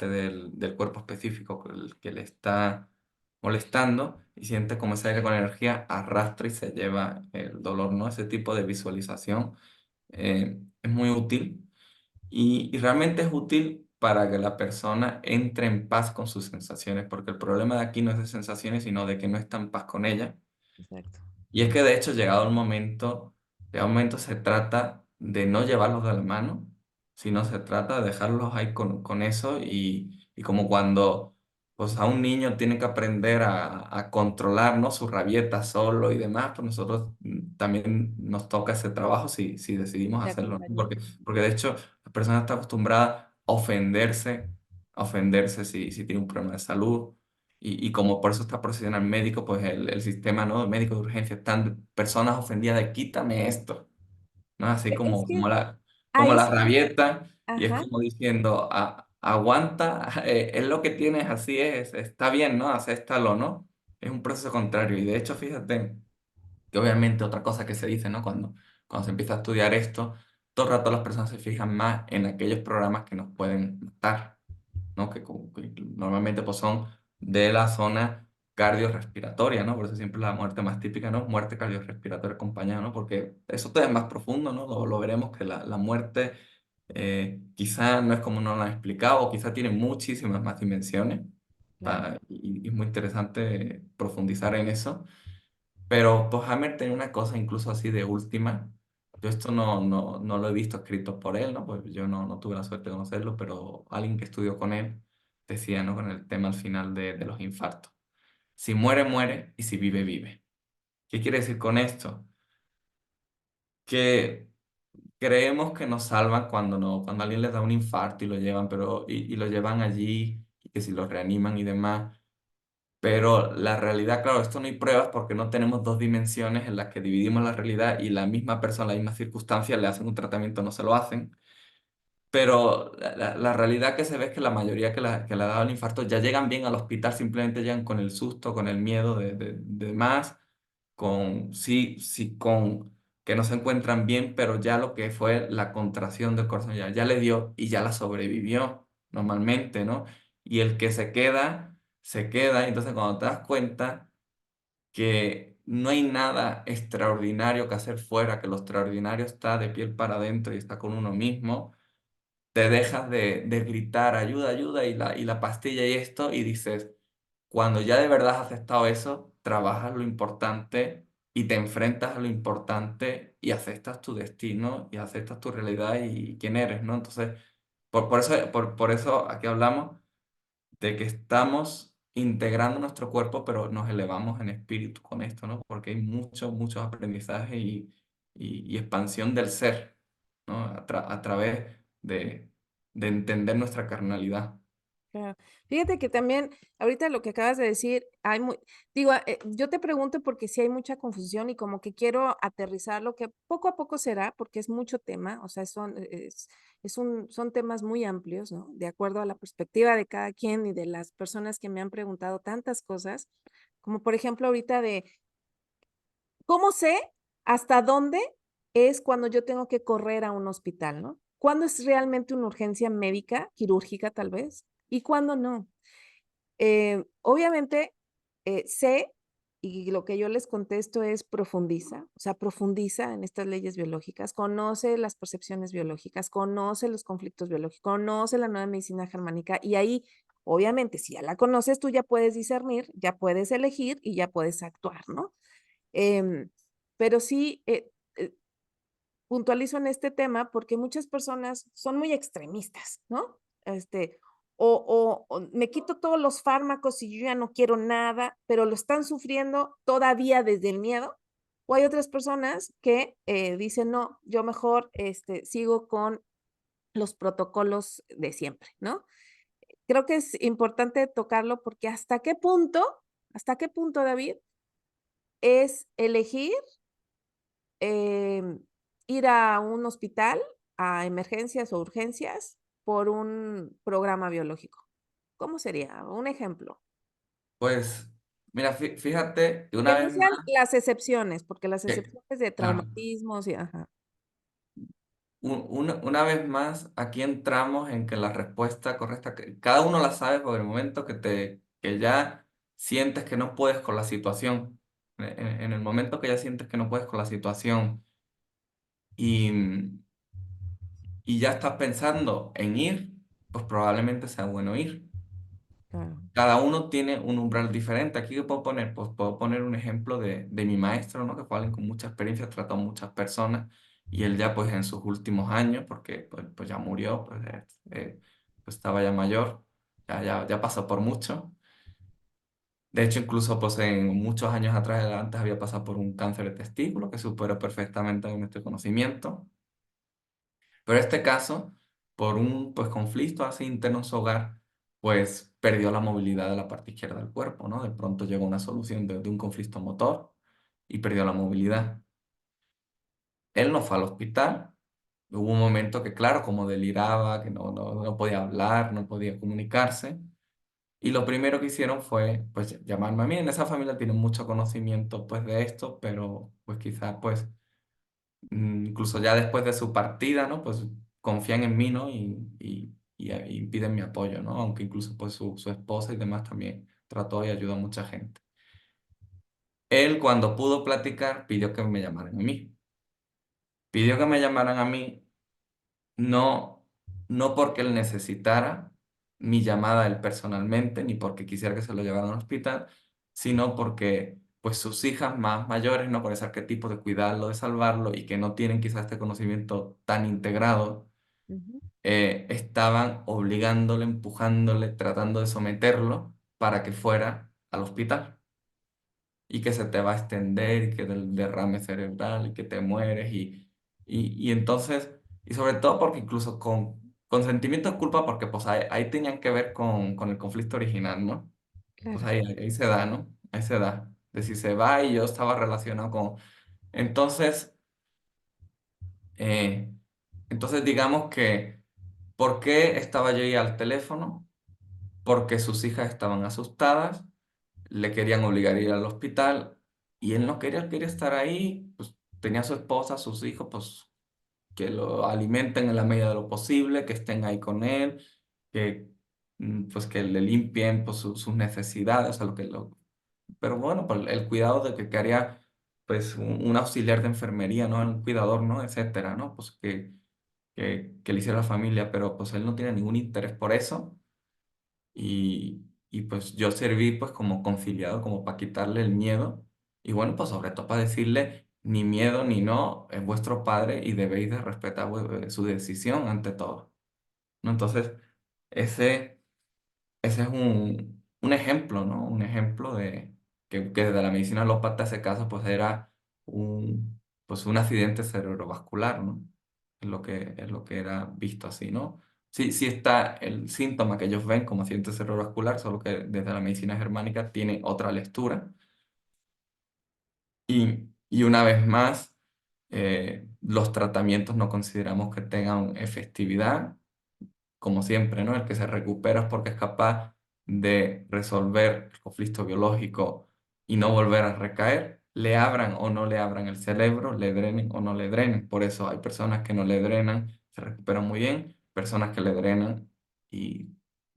del cuerpo específico que le está molestando y siente como ese aire con energía arrastra y se lleva el dolor, ¿no? Ese tipo de visualización es muy útil y realmente es útil para que la persona entre en paz con sus sensaciones, porque el problema de aquí no es de sensaciones, sino de que no está en paz con ellas. Exacto. Y es que de hecho, llegado el momento se trata de no llevarlos de la mano, sino se trata de dejarlos ahí con eso y como cuando pues, a un niño tiene que aprender a controlar, ¿no? Su rabieta solo y demás, pues nosotros también nos toca ese trabajo si decidimos De hacerlo, ¿no? acompañar. Porque de hecho la persona está acostumbrada a ofenderse si tiene un problema de salud y como por eso está profesional médico, pues el sistema, ¿no? Médico de urgencia, están personas ofendidas de quítame esto, ¿no? Así Es que a como la eso, rabieta, y es ajá, como diciendo, aguanta, es lo que tienes, así es, está bien, ¿no? Acéptalo, ¿no? Es un proceso contrario. Y de hecho, fíjate que obviamente otra cosa que se dice, ¿no? Cuando se empieza a estudiar esto, todo el rato las personas se fijan más en aquellos programas que nos pueden matar, ¿no? Que normalmente pues son de la zona cardiorrespiratoria, ¿no? Por eso siempre la muerte más típica, ¿no? Muerte cardiorrespiratoria acompañada, ¿no? Porque eso todavía es más profundo, ¿no? Lo veremos que la muerte Quizá no es como nos lo han explicado, o quizá tiene muchísimas más dimensiones, Claro, y es muy interesante profundizar en eso. Pero pues Hammer tenía una cosa incluso así de última. Yo esto no lo he visto escrito por él, ¿no? Pues yo no tuve la suerte de conocerlo, pero alguien que estudió con él decía, ¿no? Con el tema al final de los infartos. Si muere, muere, y si vive, vive. ¿Qué quiere decir con esto? Que creemos que nos salvan cuando no, cuando a alguien les da un infarto y lo llevan, y lo llevan allí, y que si lo reaniman y demás. Pero la realidad, claro, esto no hay pruebas porque no tenemos dos dimensiones en las que dividimos la realidad y la misma persona, la misma circunstancia, le hacen un tratamiento, no se lo hacen. Pero la realidad que se ve es que la mayoría que le ha dado el infarto ya llegan bien al hospital, simplemente llegan con el susto, con el miedo de más, con sí, sí, con que no se encuentran bien, pero ya lo que fue la contracción del corazón ya le dio y ya la sobrevivió normalmente, ¿no? Y el que se queda, y entonces cuando te das cuenta que no hay nada extraordinario que hacer fuera, que lo extraordinario está de piel para adentro y está con uno mismo, te dejas de gritar ayuda, ayuda y la pastilla y esto y dices, cuando ya de verdad has aceptado eso, trabajas lo importante y te enfrentas a lo importante y aceptas tu destino y aceptas tu realidad y quién eres, ¿no? Entonces, por eso aquí hablamos de que estamos integrando nuestro cuerpo, pero nos elevamos en espíritu con esto, ¿no? Porque hay muchos aprendizajes y expansión del ser, ¿no? A través de entender nuestra carnalidad. claro. Fíjate que también, ahorita lo que acabas de decir, hay muy, digo, yo te pregunto porque sí hay mucha confusión y como que quiero aterrizar lo que poco a poco será, porque es mucho tema, o sea, son temas muy amplios, ¿no? De acuerdo a la perspectiva de cada quien y de las personas que me han preguntado tantas cosas, como por ejemplo ahorita de ¿cómo sé hasta dónde es cuando yo tengo que correr a un hospital, no? ¿Cuándo es realmente una urgencia médica, quirúrgica tal vez? ¿Y cuándo no? Obviamente, sé, y lo que yo les contesto es profundiza, o sea, profundiza en estas leyes biológicas, conoce las percepciones biológicas, conoce los conflictos biológicos, conoce la nueva medicina germánica y ahí, obviamente, si ya la conoces, tú ya puedes discernir, ya puedes elegir y ya puedes actuar, ¿no? Em, pero sí, puntualizo en este tema porque muchas personas son muy extremistas, ¿no? O me quito todos los fármacos y yo ya no quiero nada, pero lo están sufriendo todavía desde el miedo. O hay otras personas que dicen, no, yo mejor sigo con los protocolos de siempre, ¿no? Creo que es importante tocarlo porque hasta qué punto, David, es elegir em, ir a un hospital, a emergencias o urgencias, por un programa biológico. ¿Cómo sería? Un ejemplo. Pues, mira, fíjate que una Que no vez más, sean las excepciones, porque las que, excepciones de claro, traumatismos y ajá, una vez más, aquí entramos en que la respuesta correcta, que cada uno la sabe por el momento que ya sientes que no puedes con la situación, en el momento que ya sientes que no puedes con la situación y, y ya estás pensando en ir, pues probablemente sea bueno ir. claro. Cada uno tiene un umbral diferente. Aquí, ¿qué puedo poner? Pues puedo poner un ejemplo de mi maestro, ¿no? Que fue alguien con mucha experiencia, trató a muchas personas y él ya pues en sus últimos años, porque pues ya murió, pues estaba ya mayor, ya pasó por mucho. De hecho, incluso pues en muchos años atrás, él antes había pasado por un cáncer de testículo que superó perfectamente con este conocimiento. Pero en este caso, por un pues, conflicto así interno en su hogar, pues perdió la movilidad de la parte izquierda del cuerpo, ¿no? De pronto llegó una solución de un conflicto motor y perdió la movilidad. Él no fue al hospital. Hubo un momento que, claro, como deliraba, que no podía hablar, no podía comunicarse. Y lo primero que hicieron fue, pues, llamarme a mí. En esa familia tienen mucho conocimiento, pues, de esto, pero, pues, quizás, pues, incluso ya después de su partida, ¿no? Pues confían en mí, ¿no? Y piden mi apoyo, ¿no? Aunque incluso pues su esposa y demás también trató y ayudó a mucha gente. Él cuando pudo platicar pidió que me llamaran a mí. Pidió que me llamaran a mí, no no porque él necesitara mi llamada a él personalmente, ni porque quisiera que se lo llevaran al hospital, sino porque pues sus hijas más mayores, ¿no? Con ese arquetipo de cuidarlo, de salvarlo y que no tienen quizás este conocimiento tan integrado, Ujú. estaban obligándole, empujándole, tratando de someterlo para que fuera al hospital y que se te va a extender y que del derrame cerebral y que te mueres y entonces, y sobre todo porque incluso con sentimientos de culpa, porque pues ahí tenían que ver con el conflicto original, ¿no? Pues Claro, ahí se da, ¿no? Ahí se da. De si se va y yo estaba relacionado con... Entonces, eh, entonces digamos que, ¿por qué estaba yo ahí al teléfono? Porque sus hijas estaban asustadas, le querían obligar a ir al hospital y él no quería, él quería estar ahí, pues tenía a su esposa, sus hijos, pues que lo alimenten en la medida de lo posible, que estén ahí con él, que pues que le limpien pues, sus necesidades, o sea, pero bueno, pues el cuidado de que haría pues un auxiliar de enfermería, ¿no? Un cuidador, ¿no? Etcétera, ¿no? Pues que le hiciera la familia, pero pues él no tiene ningún interés por eso y pues yo serví pues como conciliado, como para quitarle el miedo y bueno, pues sobre todo para decirle ni miedo ni no, es vuestro padre y debéis de respetar su decisión ante todo, ¿no? Entonces, ese, ese es un ejemplo, ¿no? Un ejemplo de que desde la medicina alópata ese caso pues era un accidente cerebrovascular, ¿no? Es lo que era visto así, ¿no? Sí, sí está el síntoma que ellos ven como accidente cerebrovascular, solo que desde la medicina germánica tiene otra lectura. Y una vez más, los tratamientos no consideramos que tengan efectividad como siempre, ¿no? El que se recupera es porque es capaz de resolver el conflicto biológico y no volver a recaer, le abran o no le abran el cerebro, le drenen o no le drenen. Por eso hay personas que no le drenan, se recuperan muy bien, personas que le drenan y,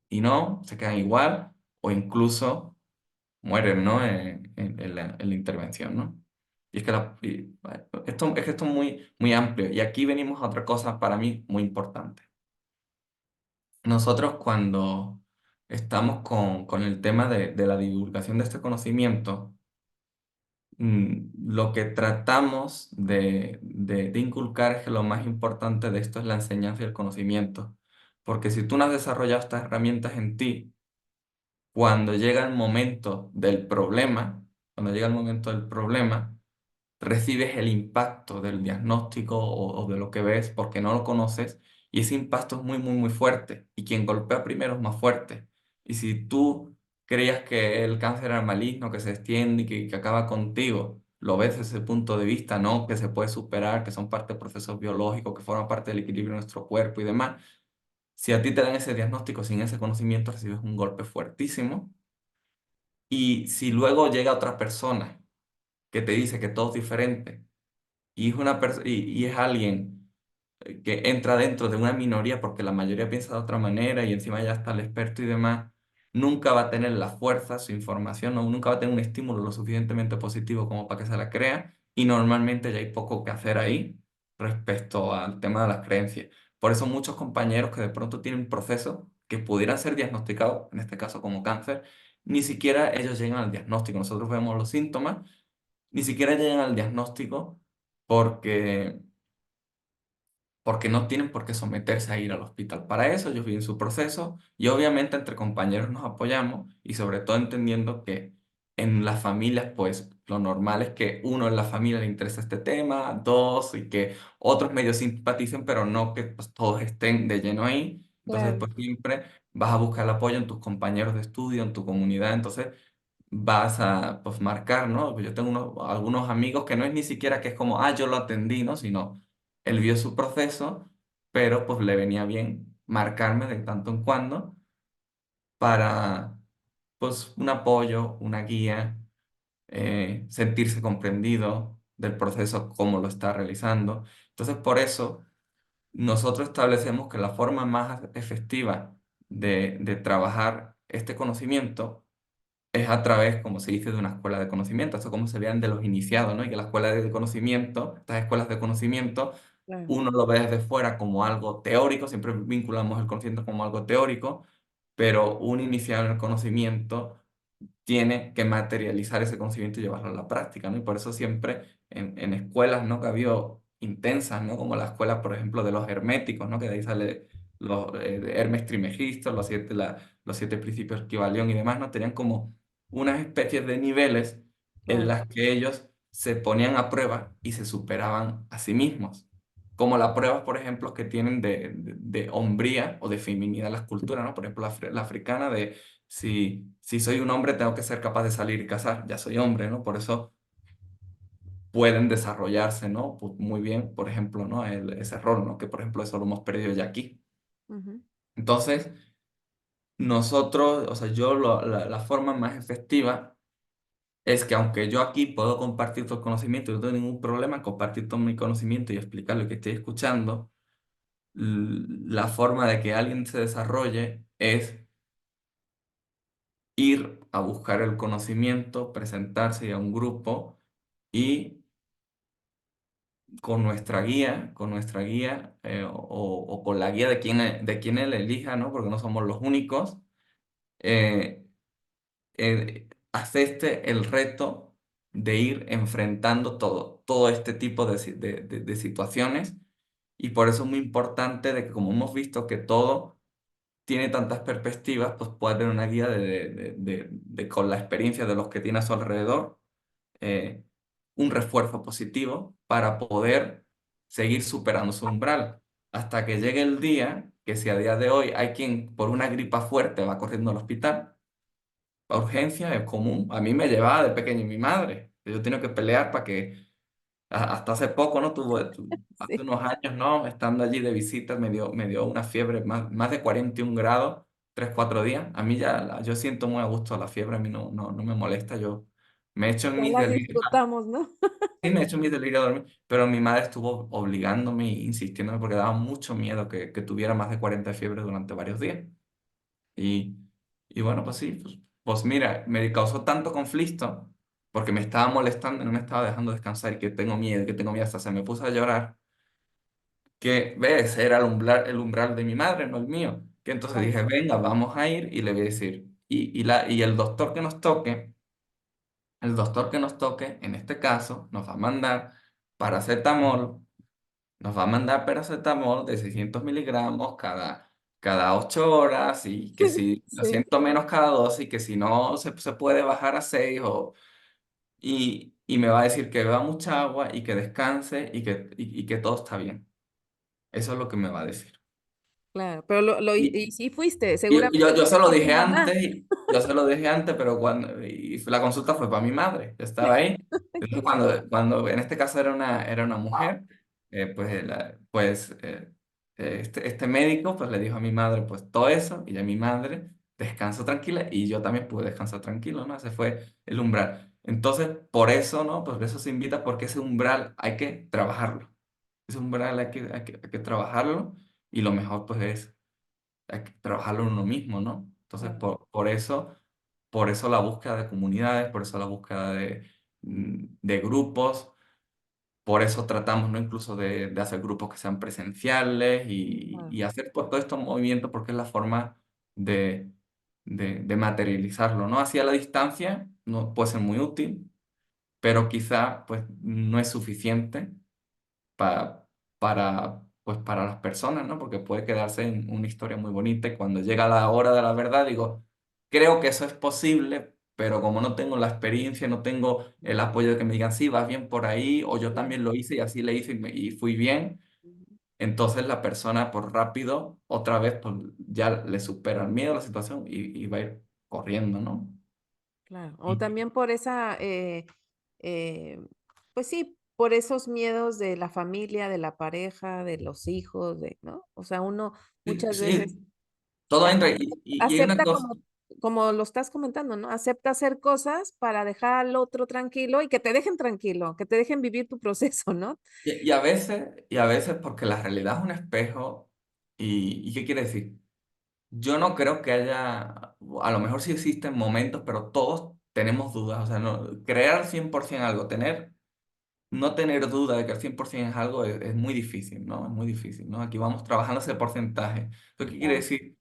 y no, se quedan igual o incluso mueren, ¿no? En la intervención, ¿no? Y es que bueno, esto es muy, muy amplio. Y aquí venimos a otra cosa para mí muy importante. Nosotros cuando estamos con el tema de la divulgación de este conocimiento, lo que tratamos de inculcar es que lo más importante de esto es la enseñanza y el conocimiento. Porque si tú no has desarrollado estas herramientas en ti, cuando llega el momento del problema, cuando llega el momento del problema, recibes el impacto del diagnóstico o de lo que ves porque no lo conoces y ese impacto es muy, muy, muy fuerte y quien golpea primero es más fuerte. Y si tú creías que el cáncer era maligno, que se extiende y que acaba contigo, lo ves desde ese punto de vista, ¿no? Que se puede superar, que son parte del proceso biológico, que forman parte del equilibrio de nuestro cuerpo y demás. Si a ti te dan ese diagnóstico sin ese conocimiento, recibes un golpe fuertísimo. Y si luego llega otra persona que te dice que todo es diferente, y es alguien que entra dentro de una minoría porque la mayoría piensa de otra manera y encima ya está el experto y demás, nunca va a tener la fuerza, su información, no, nunca va a tener un estímulo lo suficientemente positivo como para que se la crea y normalmente ya hay poco que hacer ahí respecto al tema de las creencias. Por eso muchos compañeros que de pronto tienen procesos que pudieran ser diagnosticados, en este caso como cáncer, ni siquiera ellos llegan al diagnóstico. Nosotros vemos los síntomas, ni siquiera llegan al diagnóstico porque porque no tienen por qué someterse a ir al hospital. Para eso ellos viven su proceso y obviamente entre compañeros nos apoyamos y sobre todo entendiendo que en las familias pues lo normal es que uno en la familia le interesa este tema, dos y que otros medios simpaticen, pero no que pues, todos estén de lleno ahí. Entonces claro, pues siempre vas a buscar el apoyo en tus compañeros de estudio, en tu comunidad. Entonces vas a pues marcar, ¿no? Pues yo tengo algunos amigos que no es ni siquiera que es como, yo lo atendí, ¿no? Sino él vio su proceso, pero pues le venía bien marcarme de tanto en cuando para pues un apoyo, una guía, sentirse comprendido del proceso, cómo lo está realizando. Entonces por eso nosotros establecemos que la forma más efectiva de trabajar este conocimiento es a través, como se dice, de una escuela de conocimiento. Esto como se vean de los iniciados, ¿no? Y que la escuela de conocimiento, estas escuelas de conocimiento, claro. uno lo ve desde fuera como algo teórico, siempre vinculamos el conocimiento como algo teórico, pero un iniciado en el conocimiento tiene que materializar ese conocimiento y llevarlo a la práctica, ¿no? Y por eso siempre en escuelas, ¿no? Que ha habido intensas, ¿no? Como la escuela, por ejemplo, de los herméticos, ¿no? Que de ahí sale de Hermes Trismegisto, los siete principios Kybalión y demás, ¿no? Tenían como unas especies de niveles en Claro. las que ellos se ponían a prueba y se superaban a sí mismos. Como las pruebas, por ejemplo, que tienen de hombría o de feminidad las culturas, ¿no? Por ejemplo, la africana de si soy un hombre, tengo que ser capaz de salir y cazar. Ya soy hombre, ¿no? Por eso pueden desarrollarse, ¿no? Muy bien, por ejemplo, ¿no? Ese rol, ¿no? Que, por ejemplo, eso lo hemos perdido ya aquí. Ujú. Entonces, nosotros, o sea, la forma más efectiva es que aunque yo aquí puedo compartir todo el conocimiento, no tengo ningún problema en compartir todo mi conocimiento y explicar lo que estoy escuchando, la forma de que alguien se desarrolle es ir a buscar el conocimiento, presentarse a un grupo y con nuestra guía o con la guía de quien él elija, ¿no? Porque no somos los únicos, eh, acepte el reto de ir enfrentando todo este tipo de situaciones. Y por eso es muy importante de que como hemos visto que todo tiene tantas perspectivas, pues pueda tener una guía con la experiencia de los que tiene a su alrededor, eh, un refuerzo positivo para poder seguir superando su umbral. Hasta que llegue el día que si a día de hoy hay quien por una gripa fuerte va corriendo al hospital, la urgencia es común. A mí me llevaba de pequeño mi madre. Yo tenía que pelear para que hasta hace poco, ¿no? Hace Sí. unos años, ¿no? Estando allí de visita, me dio una fiebre más de 41 grados, 3 4 días. A mí ya, yo siento muy a gusto la fiebre, a mí no me molesta. Yo me he hecho en Ya mis la delirios, disfrutamos, ¿no? sí, me he hecho en mis delirios a dormir, pero mi madre estuvo obligándome e insistiéndome porque daba mucho miedo que tuviera más de 40 de fiebre durante varios días. Y, y bueno, pues sí, pues mira, me causó tanto conflicto porque me estaba molestando y no me estaba dejando descansar y que tengo miedo, hasta se me puso a llorar, que ves, era el umbral de mi madre, no el mío. Que entonces Claro. dije, venga, vamos a ir y le voy a decir, y el doctor que nos toque, en este caso, nos va a mandar paracetamol. Nos va a mandar paracetamol de 600 miligramos cada 8 horas y que si lo Sí, siento menos cada 12 y que si no se puede bajar a 6 y me va a decir que beba mucha agua y que descanse y que todo está bien. Eso es lo que me va a decir. claro, pero y sí fuiste, Y seguramente yo se lo con tu dije mamá. antes, yo se lo dije antes, pero la consulta fue para mi madre, yo estaba ahí. Entonces, cuando en este caso era una mujer, este médico pues le dijo a mi madre pues todo eso, y ya mi madre descansó tranquila y yo también pude descansar tranquilo, ¿no? Ese fue el umbral. Entonces, por eso, ¿no? Pues por eso se invita, porque ese umbral hay que trabajarlo. Ese umbral hay que trabajarlo y lo mejor pues es hay que trabajarlo en uno mismo, ¿no? Entonces, Claro, por eso la búsqueda de comunidades, por eso la búsqueda de grupos, por eso tratamos, ¿no? Incluso de hacer grupos que sean presenciales claro, y hacer pues, todos estos movimientos porque es la forma de, de materializarlo, ¿no? Así a la distancia no, puede ser muy útil, pero quizá pues, no es suficiente para las personas, ¿no? Porque puede quedarse en una historia muy bonita y cuando llega la hora de la verdad digo, creo que eso es posible, pero como no tengo la experiencia, no tengo el apoyo de que me digan, sí, vas bien por ahí, o yo claro. también lo hice y así le hice y fui bien, Ujú. entonces la persona por rápido, otra vez, pues ya le supera el miedo a la situación y va a ir corriendo, ¿no? Claro, o Y- también por esa, eh, pues sí, por esos miedos de la familia, de la pareja, de los hijos, ¿no? O sea, uno Sí, muchas veces sí, todo a entra y hay una acepta cosa. como lo estás comentando, ¿no? Acepta hacer cosas para dejar al otro tranquilo y que te dejen tranquilo, que te dejen vivir tu proceso, ¿no? Y a veces porque la realidad es un espejo. Y qué quiere decir? Yo no creo que haya, a lo mejor sí existen momentos, pero todos tenemos dudas. O sea, no, creer al 100% algo, tener no tener duda de que el 100% es algo es muy difícil, ¿no? Es muy difícil, ¿no? Aquí vamos trabajando ese porcentaje. ¿Eso qué quiere Claro. decir?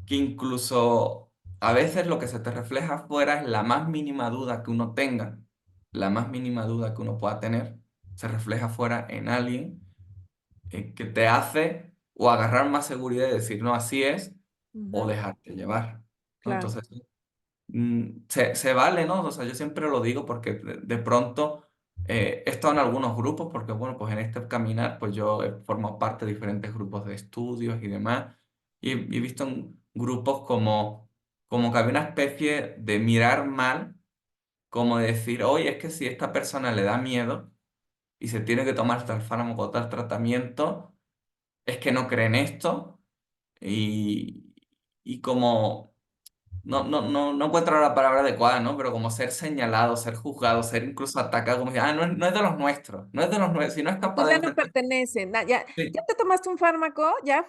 Que incluso a veces lo que se te refleja afuera es la más mínima duda que uno tenga, la más mínima duda que uno pueda tener, se refleja afuera en alguien que te hace o agarrar más seguridad y decir, no, así es, o Ujú. dejarte llevar, ¿no? Claro. Entonces, se vale, ¿no? O sea, yo siempre lo digo porque de pronto he estado en algunos grupos, porque bueno, pues en este caminar, pues yo he formado parte de diferentes grupos de estudios y demás, y he visto en grupos como que había una especie de mirar mal, como de decir, oye, es que si esta persona le da miedo y se tiene que tomar tal fármaco o tal tratamiento, es que no cree en esto, y, y como no encuentro la palabra adecuada, ¿no? Pero como ser señalado, ser juzgado, ser incluso atacado, como decir, no, no es de los nuestros, no es de los nuestros, si no es capaz Pues de ya no defender. pertenecen, ya Sí, te tomaste un fármaco, ya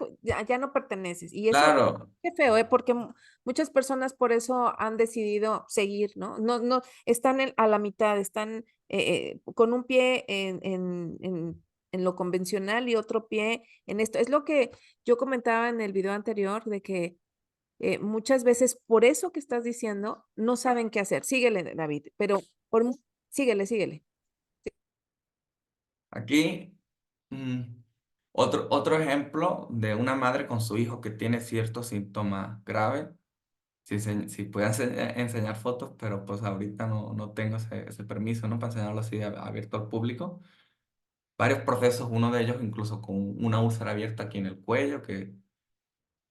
no perteneces. Y eso, claro, qué feo, ¿eh? Porque muchas personas por eso han decidido seguir, ¿no? No, están a la mitad, están con un pie en lo convencional y otro pie en esto. Es lo que yo comentaba en el video anterior, de que muchas veces por eso que estás diciendo, no saben qué hacer. Síguele, David, pero síguele, síguele. aquí mm, otro ejemplo de una madre con su hijo que tiene ciertos síntomas graves. Si puede enseñar fotos, pero pues ahorita no tengo ese permiso, ¿no? Para enseñarlo así abierto al público. Varios procesos, uno de ellos incluso con una úlcera abierta aquí en el cuello, que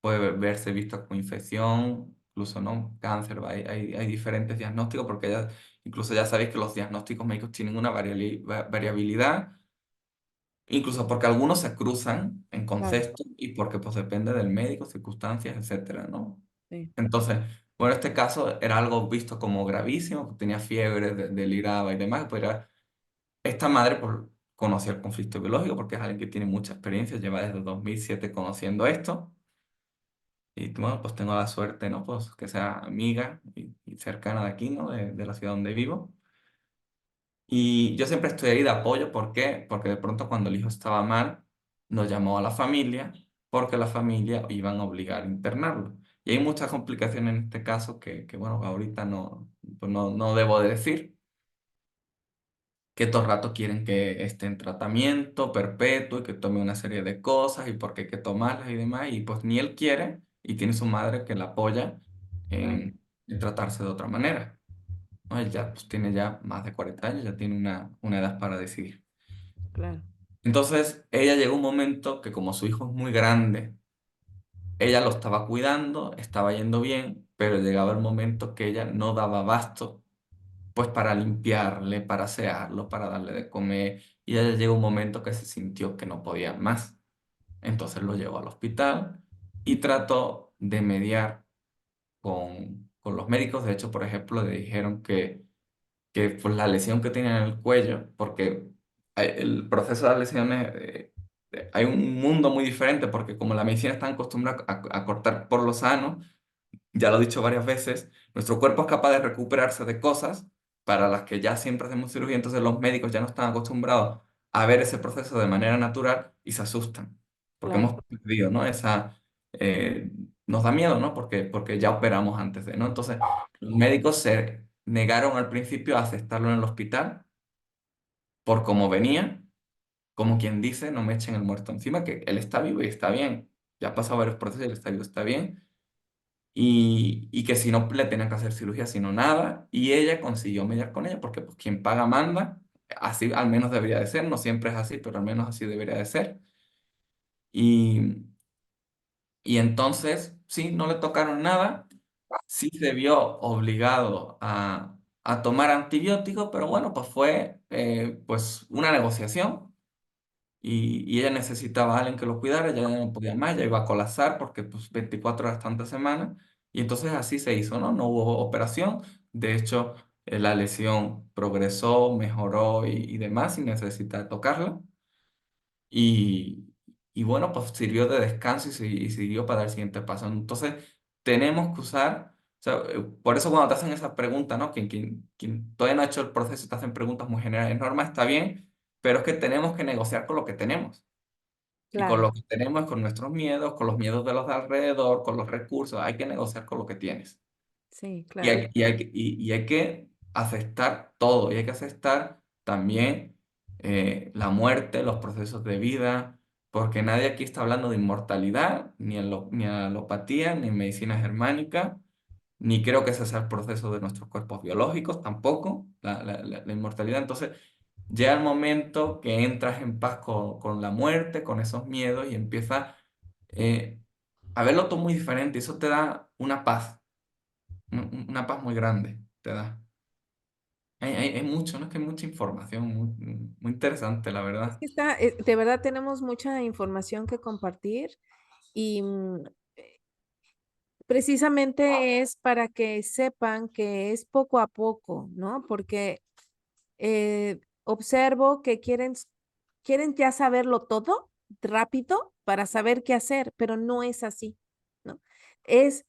puede verse visto como infección, incluso no cáncer, hay diferentes diagnósticos porque ya, incluso ya sabéis que los diagnósticos médicos tienen una variabilidad, incluso porque algunos se cruzan en Claro, conceptos y porque pues depende del médico, circunstancias, etcétera, ¿no? sí, Entonces, bueno, este caso era algo visto como gravísimo, tenía fiebre, deliraba y demás, pero esta madre pues, conocía el conflicto biológico porque es alguien que tiene mucha experiencia, lleva desde 2007 conociendo esto. Y bueno, pues tengo la suerte, ¿no? Pues que sea amiga y cercana de aquí, ¿no? De la ciudad donde vivo. Y yo siempre estoy ahí de apoyo. ¿Por qué? Porque de pronto cuando el hijo estaba mal, nos llamó a la familia porque la familia iban a obligar a internarlo. Y hay muchas complicaciones en este caso bueno, ahorita pues no debo de decir que todo el rato quieren que esté en tratamiento perpetuo y que tome una serie de cosas y porque hay que tomarlas y demás, y pues ni él quiere y tiene su madre que la apoya claro, en tratarse de otra manera, ¿no? Él ya pues, tiene ya más de 40 años, ya tiene una edad para decidir. claro, Entonces, ella llegó un momento que como su hijo es muy grande, ella lo estaba cuidando, estaba yendo bien, pero llegaba el momento que ella no daba abasto pues para limpiarle, para asearlo, para darle de comer. Y ella llegó un momento que se sintió que no podía más. Entonces lo llevó al hospital y trató de mediar con los médicos. De hecho, por ejemplo, le dijeron que pues, la lesión que tenía en el cuello, porque el proceso de las lesiones, hay un mundo muy diferente, porque como la medicina está acostumbrada a cortar por lo sano, ya lo he dicho varias veces, nuestro cuerpo es capaz de recuperarse de cosas para las que ya siempre hacemos cirugía, entonces los médicos ya no están acostumbrados a ver ese proceso de manera natural y se asustan, porque claro, hemos perdido, ¿no? Eh, nos da miedo, ¿no? Porque ya operamos antes de, ¿no? Entonces, los médicos se negaron al principio a aceptarlo en el hospital por cómo venía, como quien dice, no me echen el muerto encima, que él está vivo y está bien, ya ha pasado varios procesos y él está vivo, está bien y que si no le tenían que hacer cirugía, sino nada, y ella consiguió mediar con ella, porque pues quien paga manda, así al menos debería de ser, no siempre es así, pero al menos así debería de ser, y, y entonces, sí, no le tocaron nada, sí se vio obligado a tomar antibióticos, pero bueno, pues fue pues una negociación. Y ella necesitaba a alguien que lo cuidara, ella ya no podía más, ya iba a colapsar porque pues 24 horas tanta semana. Y entonces así se hizo, ¿no? No hubo operación. De hecho, la lesión progresó, mejoró y demás sin necesidad de tocarla. Y, y bueno, pues sirvió de descanso y siguió para dar el siguiente paso. Entonces, tenemos que usar, o sea, por eso cuando te hacen esa pregunta, ¿no? Quien todavía no ha hecho el proceso te hacen preguntas muy generales. Norma, está bien, pero es que tenemos que negociar con lo que tenemos. Y con claro, lo que tenemos es con nuestros miedos, con los miedos de los de alrededor, con los recursos. Hay que negociar con lo que tienes. sí, Y claro. hay que aceptar todo. Y hay que aceptar también la muerte, los procesos de vida, porque nadie aquí está hablando de inmortalidad, ni alopatía, ni medicina germánica, ni creo que ese sea el proceso de nuestros cuerpos biológicos tampoco, la inmortalidad. Entonces, llega el momento que entras en paz con la muerte, con esos miedos y empiezas a verlo todo muy diferente. Y eso te da una paz, una paz muy grande, te da. Hay mucho, ¿no? Es que hay mucha información, muy interesante, la Es verdad. que está, de verdad tenemos mucha información que compartir y precisamente es para que sepan que es poco a poco, ¿no? Porque observo que quieren ya saberlo todo rápido para saber qué hacer, pero no es así, ¿no? Es,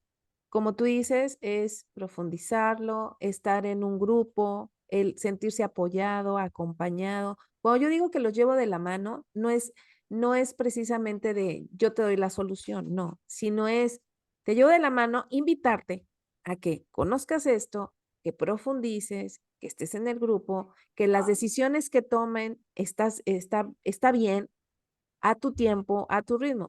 como tú dices, es profundizarlo, estar en un grupo, el sentirse apoyado, acompañado. Cuando yo digo que los llevo de la mano, no es precisamente de yo te doy la solución, no, sino es te llevo de la mano, invitarte a que conozcas esto, que profundices, que estés en el grupo, que las decisiones que tomen está bien, a tu tiempo, a tu ritmo.